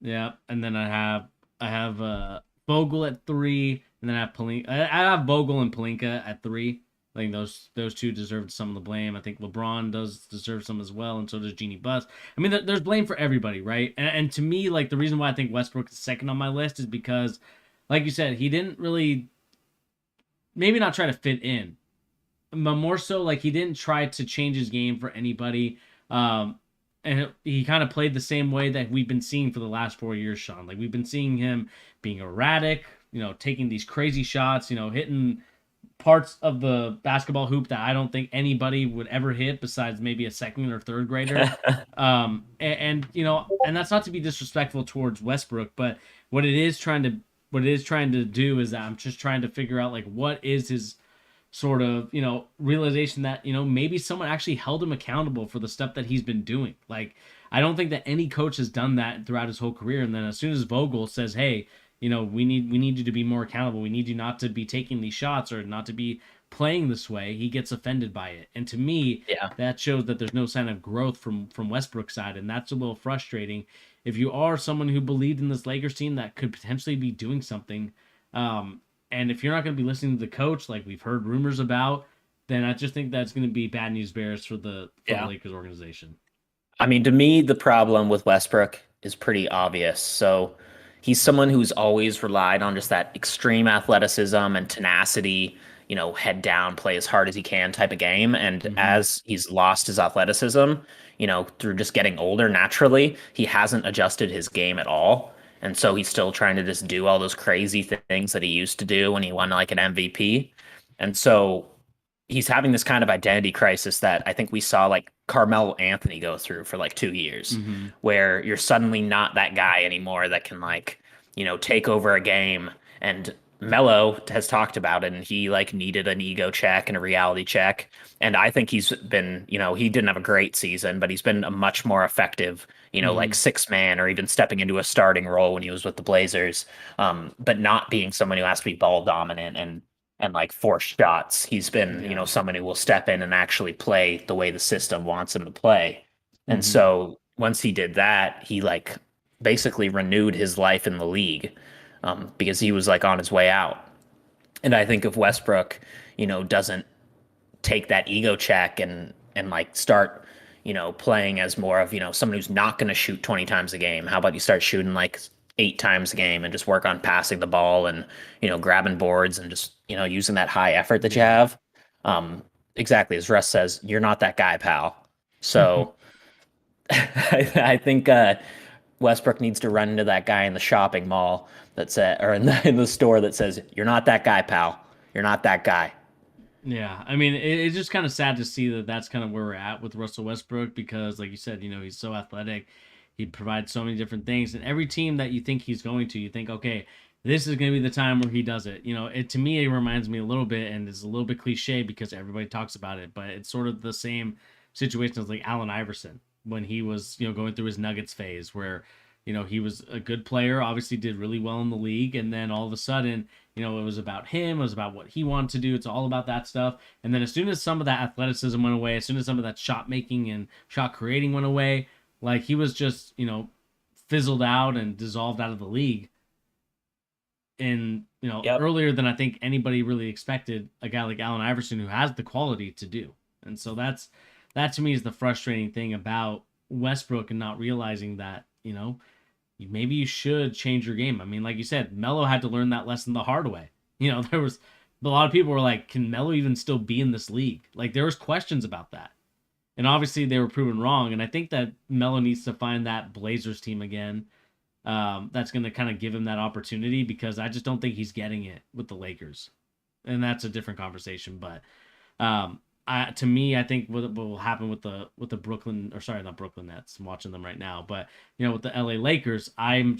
S3: Yeah. And then I have Vogel at 3. And then I have Pelinka. I have Vogel and Pelinka at 3. I think those two deserve some of the blame. I think LeBron does deserve some as well, and so does Jeannie Buss. I mean, there's blame for everybody, right? And to me, the reason why I think Westbrook is second on my list is because, like you said, he didn't really, maybe not try to fit in, but more so like he didn't try to change his game for anybody. And he kind of played the same way that we've been seeing for the last 4 years, Sean. Like we've been seeing him being erratic, taking these crazy shots, hitting parts of the basketball hoop that I don't think anybody would ever hit besides maybe a second or third grader. And that's not to be disrespectful towards Westbrook, but what it is trying to do is that I'm just trying to figure out like what is his sort of, realization that, maybe someone actually held him accountable for the stuff that he's been doing. Like, I don't think that any coach has done that throughout his whole career. And then as soon as Vogel says, hey, we need you to be more accountable. We need you not to be taking these shots or not to be playing this way. He gets offended by it. And to me, that shows that there's no sign of growth from Westbrook's side. And that's a little frustrating. If you are someone who believed in this Lakers team that could potentially be doing something, and if you're not going to be listening to the coach, like we've heard rumors about, then I just think that's going to be bad news bears for the Lakers organization.
S9: I mean, to me, the problem with Westbrook is pretty obvious. So he's someone who's always relied on just that extreme athleticism and tenacity, head down, play as hard as he can type of game. And as he's lost his athleticism, through just getting older naturally, he hasn't adjusted his game at all. And so he's still trying to just do all those crazy things that he used to do when he won like an MVP. And so he's having this kind of identity crisis that I think we saw like Carmelo Anthony go through for like 2 years, where you're suddenly not that guy anymore that can like, take over a game. And Melo has talked about it, and he like needed an ego check and a reality check. And I think he's been, he didn't have a great season, but he's been a much more effective, like six man or even stepping into a starting role when he was with the Blazers, but not being someone who has to be ball dominant and like force shots. He's been, someone who will step in and actually play the way the system wants him to play. And so once he did that, he like basically renewed his life in the league, because he was like on his way out. And I think if Westbrook, doesn't take that ego check and like start, playing as more of, someone who's not going to shoot 20 times a game. How about you start shooting like 8 times a game and just work on passing the ball and, grabbing boards and just, using that high effort that you have. Exactly. As Russ says, you're not that guy, pal. So I think Westbrook needs to run into that guy in the shopping mall or in the store that says, you're not that guy, pal. You're not that guy.
S3: Yeah, I mean, it's just kind of sad to see that that's kind of where we're at with Russell Westbrook because, like you said, he's so athletic. He provides so many different things. And every team that you think he's going to, you think, okay, this is going to be the time where he does it. To me, it reminds me a little bit, and it's a little bit cliche because everybody talks about it, but it's sort of the same situation as like Allen Iverson when he was, going through his Nuggets phase where, he was a good player, obviously did really well in the league. And then all of a sudden, it was about him. It was about what he wanted to do. It's all about that stuff. And then as soon as some of that athleticism went away, as soon as some of that shot making and shot creating went away, like he was just, fizzled out and dissolved out of the league. And, earlier than I think anybody really expected a guy like Allen Iverson who has the quality to do. And so that to me is the frustrating thing about Westbrook and not realizing that, maybe you should change your game. I mean, like you said, Melo had to learn that lesson the hard way. There was a lot of people were like, can Melo even still be in this league? Like there was questions about that. And obviously they were proven wrong. And I think that Melo needs to find that Blazers team again. That's going to kind of give him that opportunity because I just don't think he's getting it with the Lakers. And that's a different conversation. But to me, I think what will happen with the Brooklyn, or sorry, not Brooklyn Nets. I'm watching them right now, but with the LA Lakers, I'm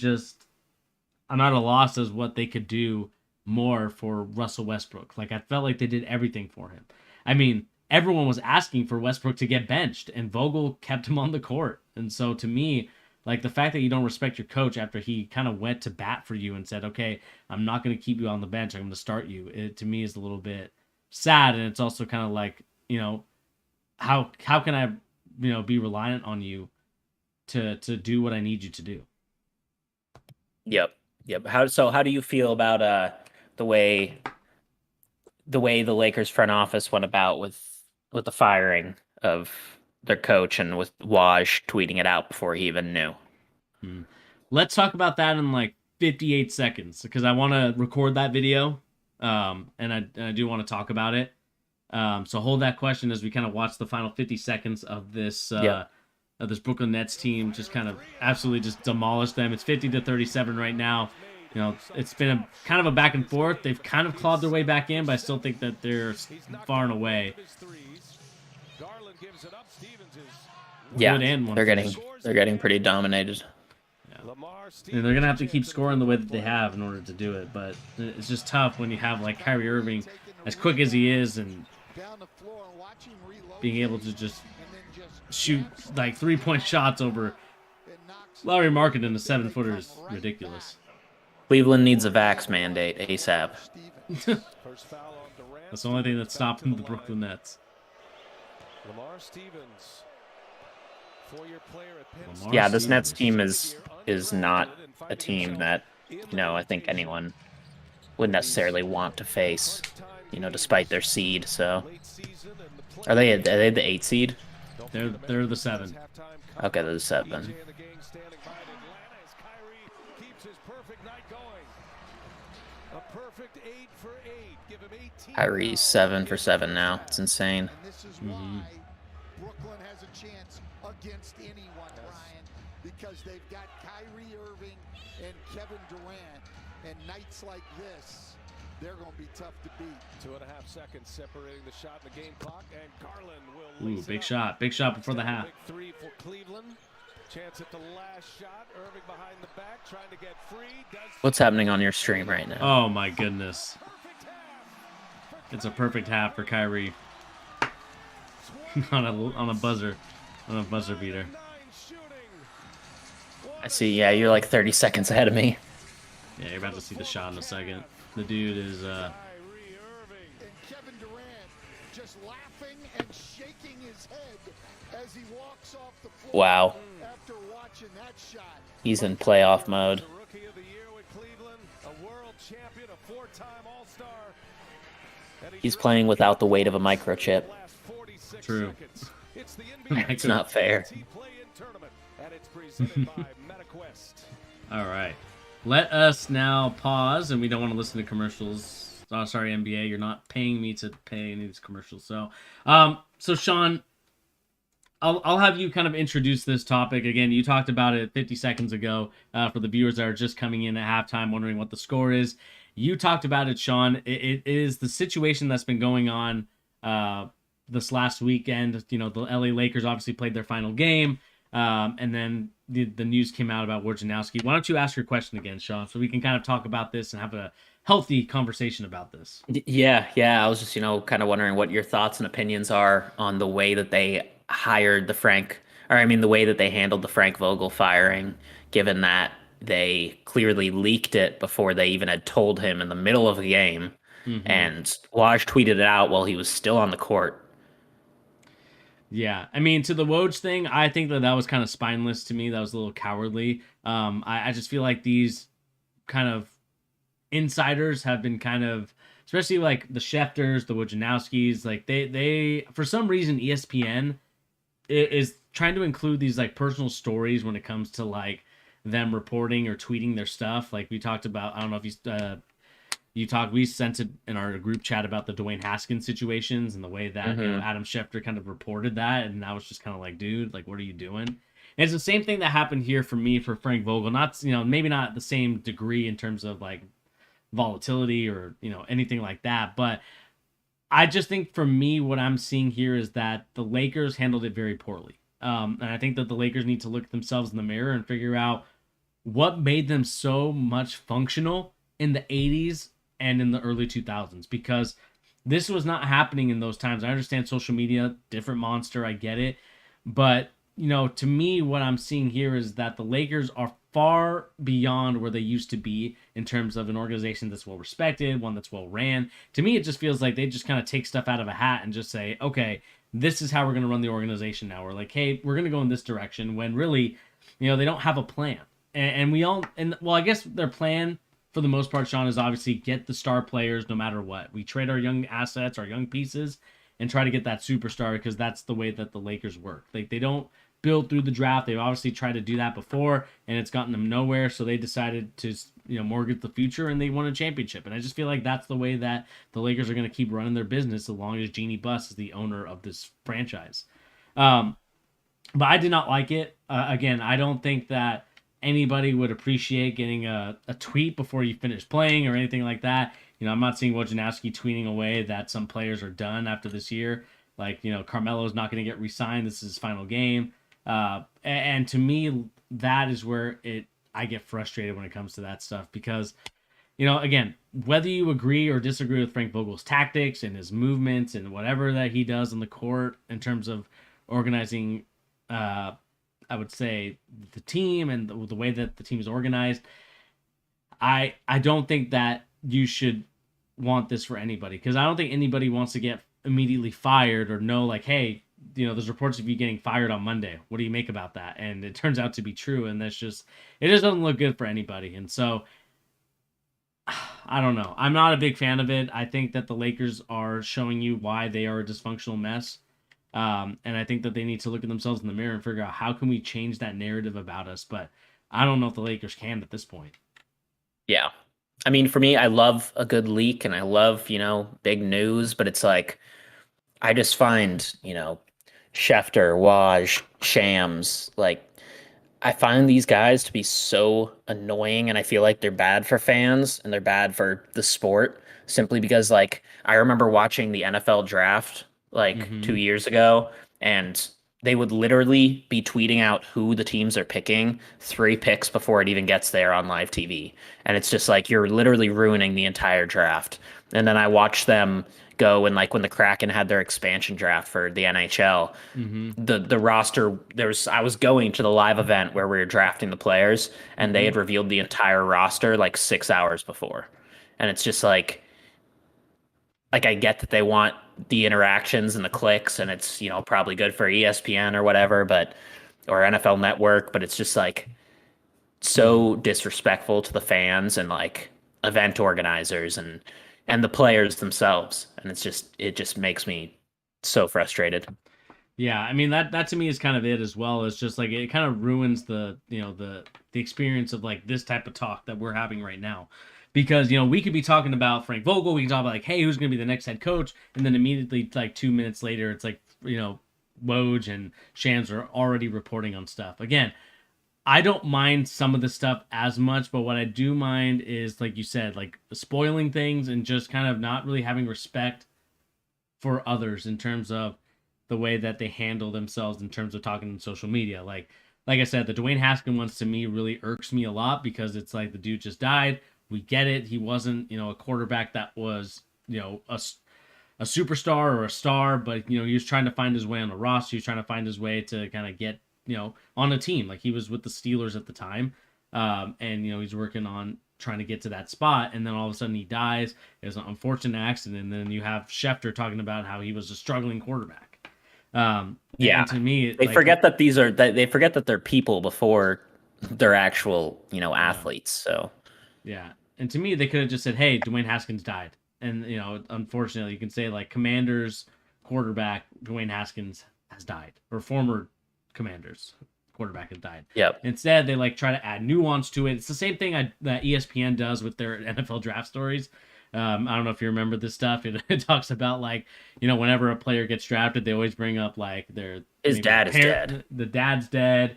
S3: at a loss as what they could do more for Russell Westbrook. Like I felt like they did everything for him. I mean, everyone was asking for Westbrook to get benched, and Vogel kept him on the court. And so to me, like the fact that you don't respect your coach after he kind of went to bat for you and said, okay, I'm not going to keep you on the bench, I'm going to start you. It to me is a little bit sad, and it's also kind of like, how can I, be reliant on you to do what I need you to do?
S9: Yep. How do you feel about the way the Lakers front office went about with the firing of their coach and with Woj tweeting it out before he even knew?
S3: Let's talk about that in like 58 seconds because I want to record that video, and I do want to talk about it. So hold that question as we kind of watch the final 50 seconds of this Brooklyn Nets team just kind of absolutely just demolish them. It's 50-37 right now. You know, it's been kind of a back and forth. They've kind of clawed their way back in, but I still think that they're far and away.
S9: Yeah, they're getting pretty dominated.
S3: And they're gonna have to keep scoring the way that they have in order to do it. But it's just tough when you have like Kyrie Irving, as quick as he is, and being able to just shoot like 3-point shots over Lauri Markkanen, the 7-footer, is ridiculous.
S9: Cleveland needs a vax mandate ASAP.
S3: That's the only thing that's stopping the Brooklyn Nets.
S4: Lamar Stevens, four-year player at Penn
S3: Lamar
S4: State.
S9: Yeah, this Nets team is not a team that, I think anyone would necessarily want to face, despite their seed. So, are they the 8 seed?
S3: They're the 7.
S9: Okay, they're the 7. Kyrie's 7 for 7 now. It's insane.
S6: And this is why Brooklyn has a chance against anyone, Ryan, because they've got Kyrie Irving and Kevin Durant, and nights like this, they're going to be tough to beat.
S4: 2.5 seconds separating the shot in the game clock, and Garland will.
S3: Ooh, big shot before the half.
S4: Big three for Cleveland. Chance at the last shot. Irving behind the back, trying to get free.
S9: What's happening on your stream right now?
S3: Oh my goodness. It's a perfect half for Kyrie. on a buzzer beater.
S9: I see. Yeah, you're like 30 seconds ahead of me.
S3: Yeah, you're about to see the shot in a second. The dude is
S6: And Kevin Durant just laughing and shaking his head as he walks off the floor.
S9: Wow.
S6: After watching that shot.
S9: He's in playoff mode.
S4: Rookie of the year with Cleveland, a world champion, a 4-time All-Star.
S9: He's playing without the weight of a microchip.
S3: true.
S9: It's not fair.
S3: All right. Let us now pause, and we don't want to listen to commercials. Oh, sorry, NBA, you're not paying me to pay any of these commercials. So, Sean, I'll have you kind of introduce this topic. Again, you talked about it 50 seconds ago for the viewers that are just coming in at halftime wondering what the score is. You talked about it, Sean. It is the situation that's been going on this last weekend. You know, the LA Lakers obviously played their final game, and then the news came out about Wojnarowski. Why don't you ask your question again, Sean, so we can kind of talk about this and have a healthy conversation about this.
S9: Yeah. I was just, kind of wondering what your thoughts and opinions are on the way that they hired the way that they handled the Frank Vogel firing, given that they clearly leaked it before they even had told him in the middle of the game. Mm-hmm. And Woj tweeted it out while he was still on the court.
S3: Yeah, I mean, to the Woj thing, I think that was kind of spineless to me. That was a little cowardly. I just feel like these kind of insiders have been kind of, especially like the Schefters, the Wojnarowskis, like they for some reason ESPN is trying to include these like personal stories when it comes to like them reporting or tweeting their stuff. Like we talked about, I don't know if we sent it in our group chat about the Dwayne Haskins situations and the way that Adam Schefter kind of reported that, and I was just kind of like, dude, like what are you doing? And it's the same thing that happened here for me for Frank Vogel. Not, maybe not the same degree in terms of like volatility or anything like that, but I just think for me what I'm seeing here is that the Lakers handled it very poorly, and I think that the Lakers need to look at themselves in the mirror and figure out what made them so much functional in the 80s and in the early 2000s, because this was not happening in those times. I understand social media, different monster, I get it, but to me what I'm seeing here is that the Lakers are far beyond where they used to be in terms of an organization that's well respected, one that's well ran. To me, it just feels like they just kind of take stuff out of a hat and just say, okay, this is how we're going to run the organization now. We're like, hey, we're going to go in this direction, when really, they don't have a plan. I guess their plan for the most part, Sean, is obviously get the star players no matter what. We trade our young assets, our young pieces, and try to get that superstar, because that's the way that the Lakers work. Like they don't build through the draft. They've obviously tried to do that before, and it's gotten them nowhere. So they decided to, mortgage the future, and they won a championship. And I just feel like that's the way that the Lakers are going to keep running their business as long as Jeanie Buss is the owner of this franchise. But I did not like it. Again, I don't think that anybody would appreciate getting a tweet before you finish playing or anything like that. I'm not seeing Wojnarowski tweeting away that some players are done after this year. Like, Carmelo's not going to get re-signed. This is his final game. And to me, that is where I get frustrated when it comes to that stuff because, again, whether you agree or disagree with Frank Vogel's tactics and his movements and whatever that he does on the court in terms of organizing, I would say, the team and the way that the team is organized, I don't think that you should want this for anybody because I don't think anybody wants to get immediately fired or know like, hey, there's reports of you getting fired on Monday. What do you make about that? And it turns out to be true. And it just doesn't look good for anybody. And so I don't know. I'm not a big fan of it. I think that the Lakers are showing you why they are a dysfunctional mess. And I think that they need to look at themselves in the mirror and figure out how can we change that narrative about us. But I don't know if the Lakers can at this point.
S9: Yeah. I mean, for me, I love a good leak and I love, big news, but it's like, I just find, Schefter, Waj, Shams, like, I find these guys to be so annoying and I feel like they're bad for fans and they're bad for the sport simply because, like, I remember watching the NFL draft, 2 years ago, and they would literally be tweeting out who the teams are picking 3 picks before it even gets there on live TV. And it's just like, you're literally ruining the entire draft. And then I watched them go and when the Kraken had their expansion draft for the NHL, the roster, I was going to the live event where we were drafting the players and they had revealed the entire roster 6 hours before. And it's just like I get that they want the interactions and the clicks and it's, probably good for ESPN or whatever, or NFL Network, but it's just so disrespectful to the fans and event organizers and the players themselves. And it just makes me so frustrated.
S3: Yeah. I mean, that to me is kind of it as well. It's just it kind of ruins the experience of this type of talk that we're having right now. Because, we could be talking about Frank Vogel. We can talk about, hey, who's going to be the next head coach? And then immediately, 2 minutes later, it's Woj and Shams are already reporting on stuff. Again, I don't mind some of the stuff as much, but what I do mind is, like you said, spoiling things and just kind of not really having respect for others in terms of the way that they handle themselves in terms of talking on social media. Like I said, the Dwayne Haskins ones to me really irks me a lot because it's the dude just died. We get it. He wasn't, a quarterback that was, a superstar or a star, but, he was trying to find his way on the roster. He was trying to find his way to kind of get, on a team. He was with the Steelers at the time. And, he's working on trying to get to that spot. And then all of a sudden he dies. It was an unfortunate accident. And then you have Schefter talking about how he was a struggling quarterback.
S9: Yeah.
S3: And to me,
S9: they forget that they forget that they're people before they're actual, athletes. So.
S3: Yeah. And to me, they could have just said, hey, Dwayne Haskins died. And, unfortunately, you can say, Commanders quarterback Dwayne Haskins has died. Or former Commanders quarterback has died.
S9: Yep.
S3: Instead, they, try to add nuance to it. It's the same thing that ESPN does with their NFL draft stories. I don't know if you remember this stuff. It talks about, whenever a player gets drafted, they always bring up,
S9: his dad is dead.
S3: The dad's dead.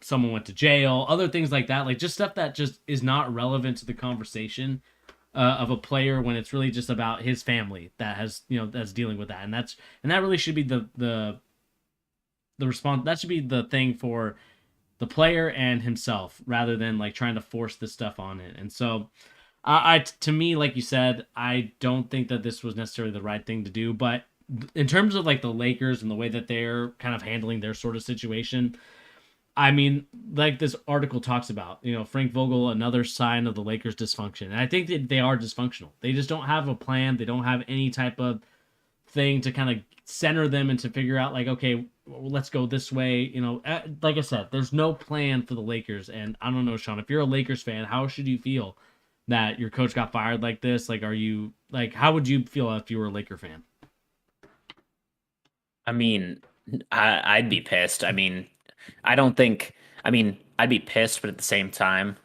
S3: Someone went to jail, other things like that, just stuff that just is not relevant to the conversation of a player when it's really just about his family that has, that's dealing with that. And that really should be the response. That should be the thing for the player and himself rather than trying to force this stuff on it. And so to me, like you said, I don't think that this was necessarily the right thing to do, but in terms of the Lakers and the way that they're kind of handling their sort of situation, I mean, this article talks about, Frank Vogel, another sign of the Lakers' dysfunction. And I think that they are dysfunctional. They just don't have a plan. They don't have any type of thing to kind of center them and to figure out, okay, well, let's go this way. Like I said, there's no plan for the Lakers. And I don't know, Sean, if you're a Lakers fan, how should you feel that your coach got fired like this? Are you, how would you feel if you were a Laker fan?
S9: I mean, I'd be pissed. I mean, I don't think. I mean, I'd be pissed, but at the same time,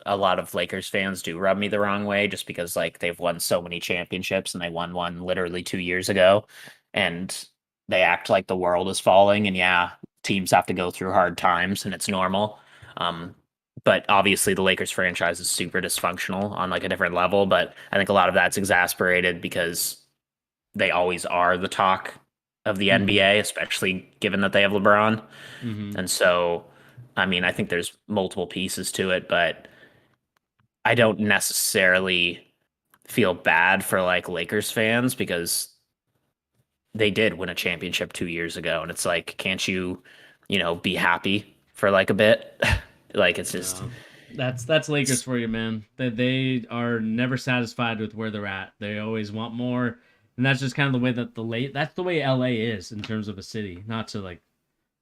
S9: a lot of Lakers fans do rub me the wrong way, just because like they've won so many championships and they won one literally 2 years ago, and they act like the world is falling. And yeah, teams have to go through hard times, and it's normal. Um, but obviously, the Lakers franchise is super dysfunctional on like a different level. But I think a lot of that's exasperated because they always are the talk of the NBA, especially given that they have LeBron. And so, I mean, I think there's multiple pieces to it, but I don't necessarily feel bad for like Lakers fans because they did win a championship 2 years ago. And it's like, can't you, be happy for like a bit? Like, it's just.
S3: That's Lakers for you, man. They are never satisfied with where they're at. They always want more. And that's just kind of the way that that's the way LA is in terms of a city. Not to like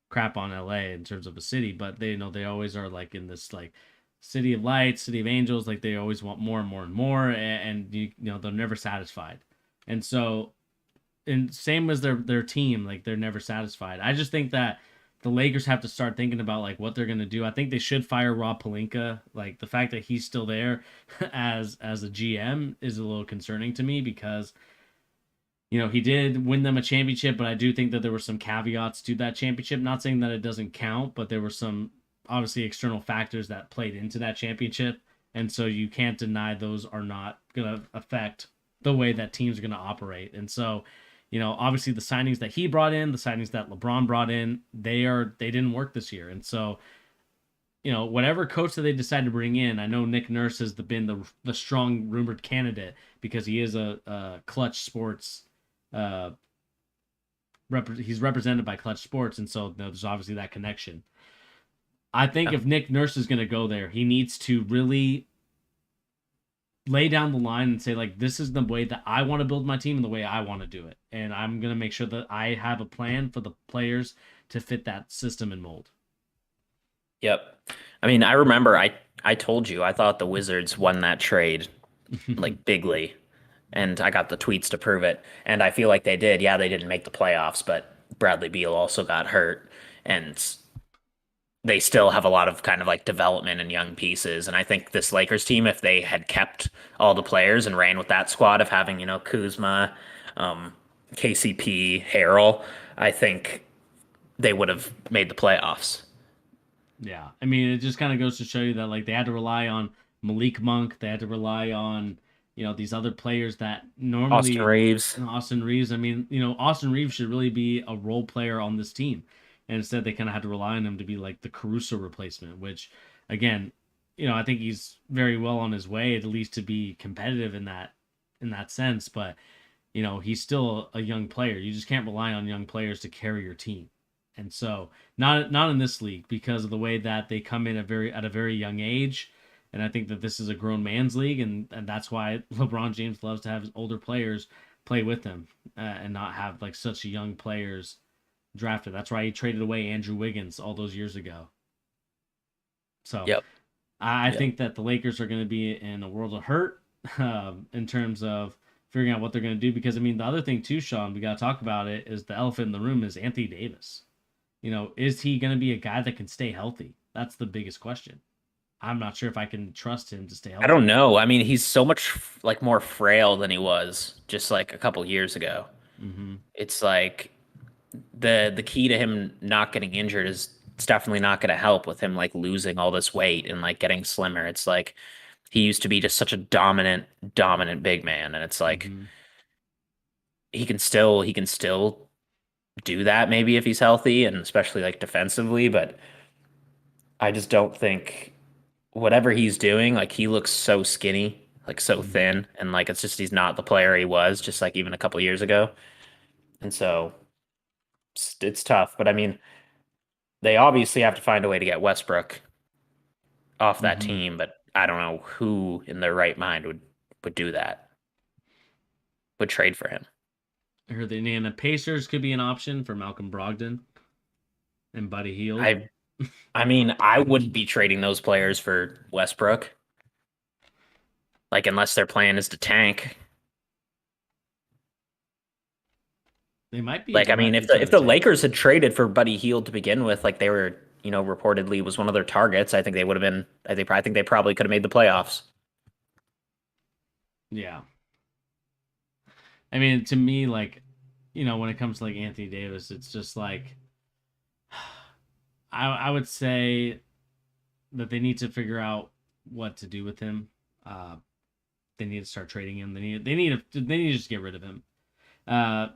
S3: crap on LA in terms of a city, but they always are like in this like city of lights, city of angels. Like they always want more and more and more, and they're never satisfied. And so, and same as their team, like they're never satisfied. I just think that the Lakers have to start thinking about like what they're gonna do. I think they should fire Rob Pelinka. Like the fact that he's still there as a GM is a little concerning to me because he did win them a championship, but I do think that there were some caveats to that championship. Not saying that it doesn't count, but there were some obviously external factors that played into that championship. And so you can't deny those are not going to affect the way that teams are going to operate. And so, obviously the signings that he brought in, the signings that LeBron brought in, they didn't work this year. And so, whatever coach that they decide to bring in, I know Nick Nurse has been the strong rumored candidate because he is a Clutch Sports he's represented by Clutch Sports, and so there's obviously that connection. I think if Nick Nurse is going to go there, he needs to really lay down the line and say, like, this is the way that I want to build my team and the way I want to do it. And I'm going to make sure that I have a plan for the players to fit that system and mold.
S9: Yep. I mean, I remember I told you I thought the Wizards won that trade like bigly. And I got the tweets to prove it. And I feel like they did. Yeah, they didn't make the playoffs, but Bradley Beal also got hurt. And they still have a lot of kind of like development and young pieces. And I think this Lakers team, if they had kept all the players and ran with that squad of having, Kuzma, KCP, Harrell, I think they would have made the playoffs.
S3: Yeah. I mean, it just kind of goes to show you that like they had to rely on Malik Monk. They had to rely on these other players that normally Austin Reeves. I mean, Austin Reeves should really be a role player on this team. And instead they kind of had to rely on him to be like the Caruso replacement, which again, I think he's very well on his way at least to be competitive in that sense. But, he's still a young player. You just can't rely on young players to carry your team. And so not in this league because of the way that they come in at a very young age. And I think that this is a grown man's league, and that's why LeBron James loves to have his older players play with him and not have like such young players drafted. That's why he traded away Andrew Wiggins all those years ago. So I think that the Lakers are going to be in a world of hurt in terms of figuring out what they're going to do. Because, I mean, the other thing too, Sean, we got to talk about it, is the elephant in the room is Anthony Davis. Is he going to be a guy that can stay healthy? That's the biggest question. I'm not sure if I can trust him to stay healthy.
S9: I don't know. I mean, he's so much like more frail than he was just like a couple years ago. It's like the key to him not getting injured is it's definitely not going to help with him like losing all this weight and like getting slimmer. It's like he used to be just such a dominant big man, and it's like he can still do that maybe if he's healthy, and especially like defensively, but I just don't think whatever he's doing, like he looks so skinny, like so thin, and like it's just he's not the player he was just like even a couple years ago. And so it's tough, but I mean, they obviously have to find a way to get Westbrook off that team, but I don't know who in their right mind would do that, would trade for him.
S3: I heard the Indiana Pacers could be an option for Malcolm Brogdon and Buddy Hield.
S9: I mean, I wouldn't be trading those players for Westbrook. Like, unless their plan is to tank.
S3: They might be.
S9: Like, I mean, if the Lakers had traded for Buddy Hield to begin with, like they were, reportedly was one of their targets, I think they would have been. I think they probably could have made the playoffs.
S3: Yeah. I mean, to me, like, when it comes to like Anthony Davis, it's just like I would say that they need to figure out what to do with him. They need to start trading him. They need to just get rid of him.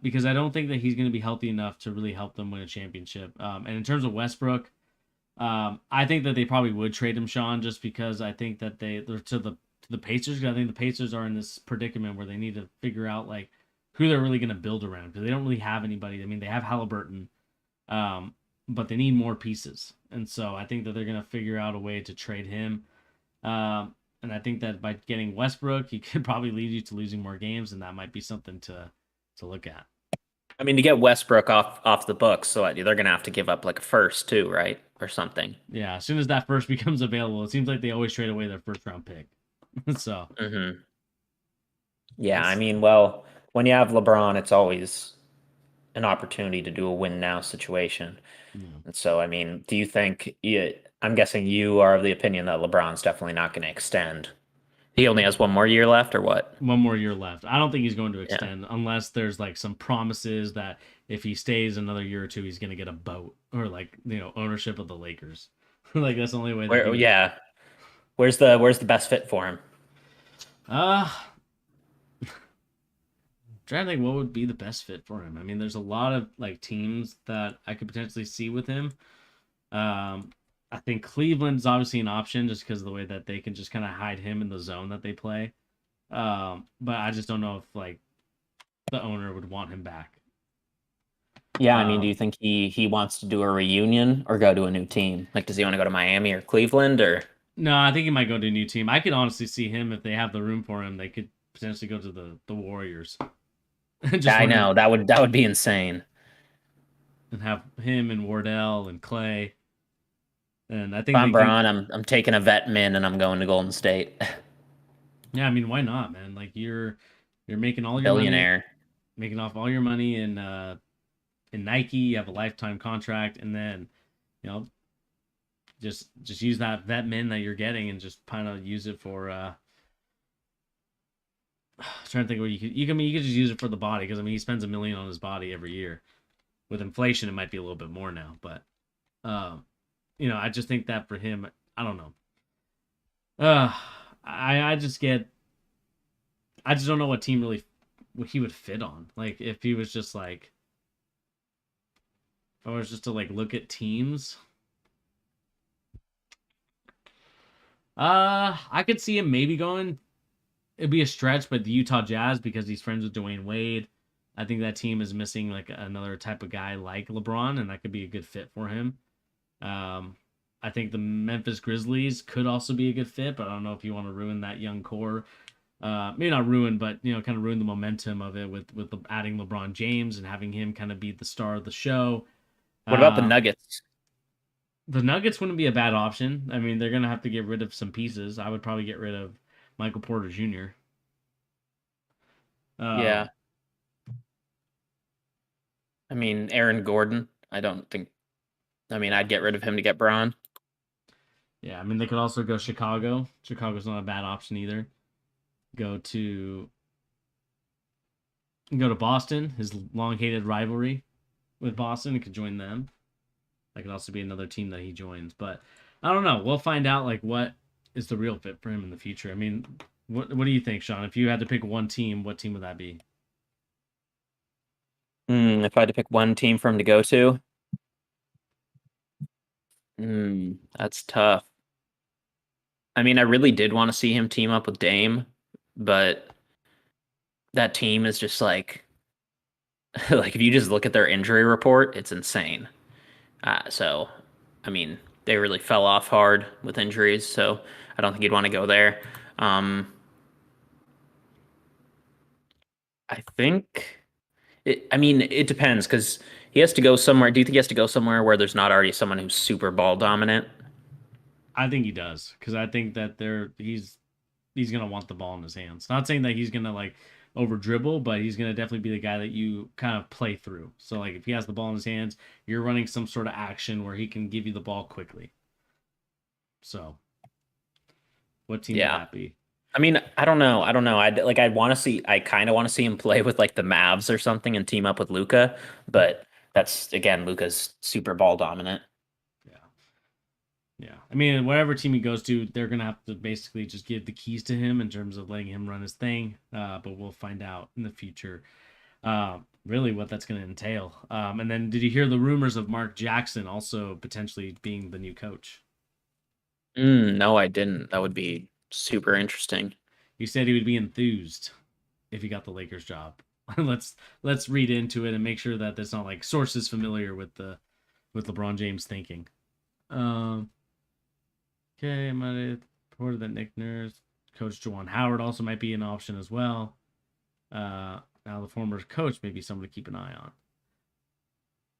S3: Because I don't think that he's going to be healthy enough to really help them win a championship. And in terms of Westbrook, I think that they probably would trade him, Sean, just because I think that they're to the Pacers. I think the Pacers are in this predicament where they need to figure out like who they're really going to build around, because they don't really have anybody. I mean, they have Halliburton, but they need more pieces, and so I think that they're going to figure out a way to trade him. And I think that by getting Westbrook, he could probably lead you to losing more games, and that might be something to look at.
S9: I mean, to get Westbrook off the books, so they're going to have to give up like a first too, right? Or something.
S3: Yeah, as soon as that first becomes available, it seems like they always trade away their first round pick. So.
S9: Mm-hmm. Yeah, I mean, well, when you have LeBron, it's always an opportunity to do a win now situation.
S3: Yeah.
S9: And so, I mean, do you think? I'm guessing you are of the opinion that LeBron's definitely not going to extend. He only has one more year left, or what?
S3: One more year left. I don't think he's going to extend unless there's like some promises that if he stays another year or two, he's going to get a boat or like ownership of the Lakers. Like that's the only way.
S9: Where's the best fit for him?
S3: Trying to think what would be the best fit for him. I mean, there's a lot of like teams that I could potentially see with him. I think Cleveland's obviously an option just because of the way that they can just kind of hide him in the zone that they play. But I just don't know if like the owner would want him back.
S9: Yeah, I mean, do you think he wants to do a reunion or go to a new team? Like, does he want to go to Miami or Cleveland or?
S3: No, I think he might go to a new team. I could honestly see him if they have the room for him. They could potentially go to the Warriors.
S9: I know that would be insane.
S3: And have him and Wardell and Clay. And I think
S9: if I'm Bron, I'm taking a vet min and I'm going to Golden State.
S3: Yeah, I mean, why not, man? Like you're making all your
S9: billionaire,
S3: making off all your money in Nike. You have a lifetime contract, and then just use that vet min that you're getting and just kind of use it for. Trying to think what you could just use it for the body, because I mean he spends $1 million on his body every year. With inflation, it might be a little bit more now, but I just think that for him, I don't know. I just don't know what team really he would fit on. Like if he was just like, if I was just to like look at teams, I could see him maybe going. It'd be a stretch, but the Utah Jazz, because he's friends with Dwayne Wade. I think that team is missing like another type of guy like LeBron, and that could be a good fit for him. I think the Memphis Grizzlies could also be a good fit, but I don't know if you want to ruin that young core. Maybe not ruin, but kind of ruin the momentum of it with adding LeBron James and having him kind of be the star of the show.
S9: What about the Nuggets?
S3: The Nuggets wouldn't be a bad option. I mean, they're gonna have to get rid of some pieces. I would probably get rid of Michael Porter Jr.
S9: Yeah. I mean, Aaron Gordon. I'd get rid of him to get Bron.
S3: Yeah, I mean, they could also go Chicago. Chicago's not a bad option either. Go to Boston, his long-hated rivalry with Boston. He could join them. That could also be another team that he joins. But I don't know. We'll find out like what is the real fit for him in the future. I mean, what do you think, Sean? If you had to pick one team, what team would that be?
S9: If I had to pick one team for him to go to, that's tough. I mean, I really did want to see him team up with Dame, but that team is just like if you just look at their injury report, it's insane. So, I mean, they really fell off hard with injuries, so I don't think you'd want to go there. I think it depends, because he has to go somewhere. Do you think he has to go somewhere where there's not already someone who's super ball dominant?
S3: I think he does, because I think that he's gonna want the ball in his hands. Not saying that he's gonna like over dribble, but he's going to definitely be the guy that you kind of play through. So like if he has the ball in his hands, you're running some sort of action where he can give you the ball quickly. So what team would that be?
S9: I mean, I don't know. I kind of want to see him play with like the Mavs or something and team up with Luka, but that's, again, Luka's super ball dominant.
S3: Yeah. I mean, whatever team he goes to, they're going to have to basically just give the keys to him in terms of letting him run his thing. But we'll find out in the future really what that's going to entail. And then did you hear the rumors of Mark Jackson also potentially being the new coach?
S9: No, I didn't. That would be super interesting.
S3: He said he would be enthused if he got the Lakers job. let's read into it and make sure that there's not like sources familiar with LeBron James thinking. Okay, I might have reported that Nick Nurse, Coach Juwan Howard also might be an option as well. Now the former coach may be someone to keep an eye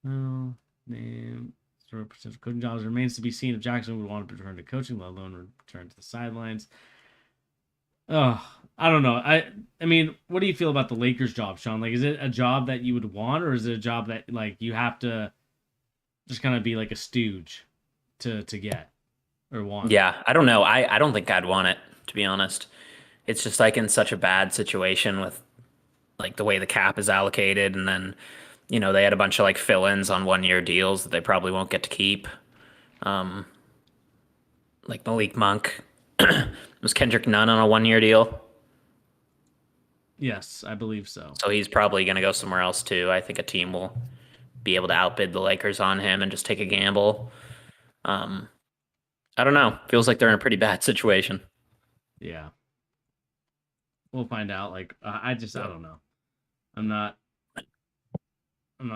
S3: on. Name, sort of potential coaching jobs remains to be seen if Jackson would want to return to coaching, let alone return to the sidelines. Oh, I don't know. I mean, what do you feel about the Lakers job, Sean? Like, is it a job that you would want, or is it a job that like you have to just kind of be like a stooge to get or want?
S9: Yeah, I don't know. I don't think I'd want it, to be honest. It's just like in such a bad situation with like the way the cap is allocated, and then they had a bunch of like fill-ins on 1-year deals that they probably won't get to keep. Like Malik Monk. Was Kendrick Nunn on a 1-year deal?
S3: Yes, I believe so.
S9: So he's probably going to go somewhere else too. I think a team will be able to outbid the Lakers on him and just take a gamble. I don't know. Feels like they're in a pretty bad situation.
S3: Yeah. We'll find out. Like, I don't know. I'm not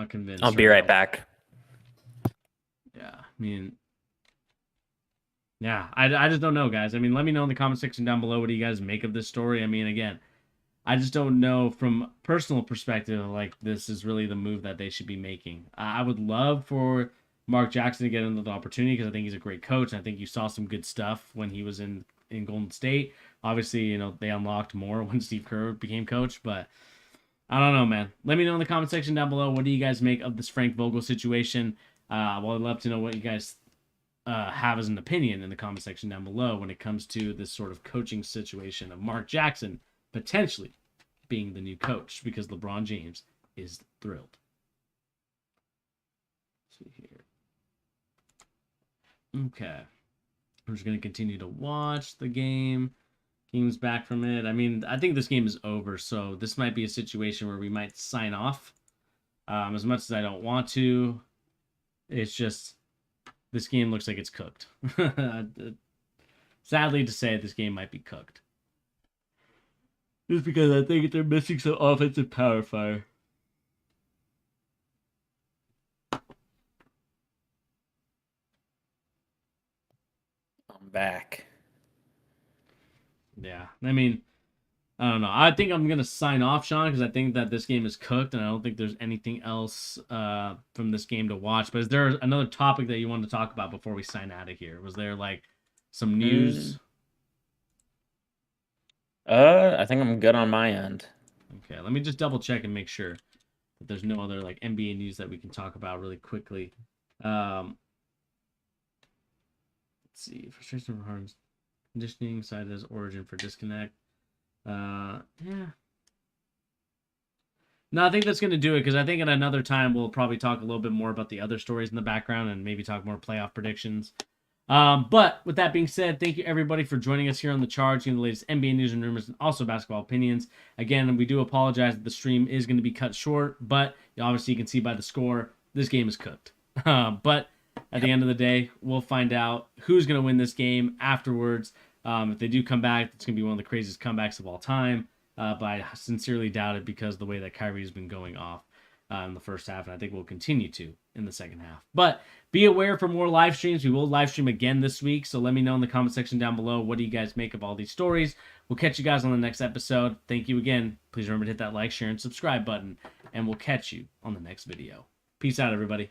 S3: convinced.
S9: I'll be right back.
S3: Yeah. I mean, yeah, I just don't know, guys. I mean, let me know in the comment section down below what do you guys make of this story. I mean, again, I just don't know from personal perspective, like this is really the move that they should be making. I would love for Mark Jackson to get another opportunity because I think he's a great coach. And I think you saw some good stuff when he was in Golden State. Obviously, they unlocked more when Steve Kerr became coach, but I don't know, man. Let me know in the comment section down below. What do you guys make of this Frank Vogel situation? Well, I'd love to know what you guys have as an opinion in the comment section down below when it comes to this sort of coaching situation of Mark Jackson potentially being the new coach because LeBron James is thrilled. Let's see here. Okay. I'm just going to continue to watch the game. Game's back from it. I mean, I think this game is over, so this might be a situation where we might sign off. As much as I don't want to, it's just this game looks like it's cooked. Sadly to say, this game might be cooked. Just because I think they're missing some offensive power fire.
S9: I'm back.
S3: Yeah, I mean, I don't know. I think I'm going to sign off, Sean, because I think that this game is cooked, and I don't think there's anything else from this game to watch. But is there another topic that you wanted to talk about before we sign out of here? Was there, like, some news?
S9: I think I'm good on my end.
S3: Okay, let me just double-check and make sure that there's no other, like, NBA news that we can talk about really quickly. Let's see. Frustration from Harden's conditioning cited as origin for disconnect. Yeah. No, I think that's going to do it because I think at another time we'll probably talk a little bit more about the other stories in the background and maybe talk more playoff predictions. But with that being said, thank you everybody for joining us here on The Charge, the latest NBA news and rumors and also basketball opinions. Again, we do apologize that the stream is going to be cut short, but obviously you can see by the score, this game is cooked. But at the end of the day, we'll find out who's going to win this game afterwards. If they do come back, it's going to be one of the craziest comebacks of all time. But I sincerely doubt it because the way that Kyrie's been going off in the first half, and I think we'll continue to in the second half. But be aware for more live streams. We will live stream again this week, so let me know in the comment section down below what do you guys make of all these stories. We'll catch you guys on the next episode. Thank you again. Please remember to hit that like, share, and subscribe button, and we'll catch you on the next video. Peace out, everybody.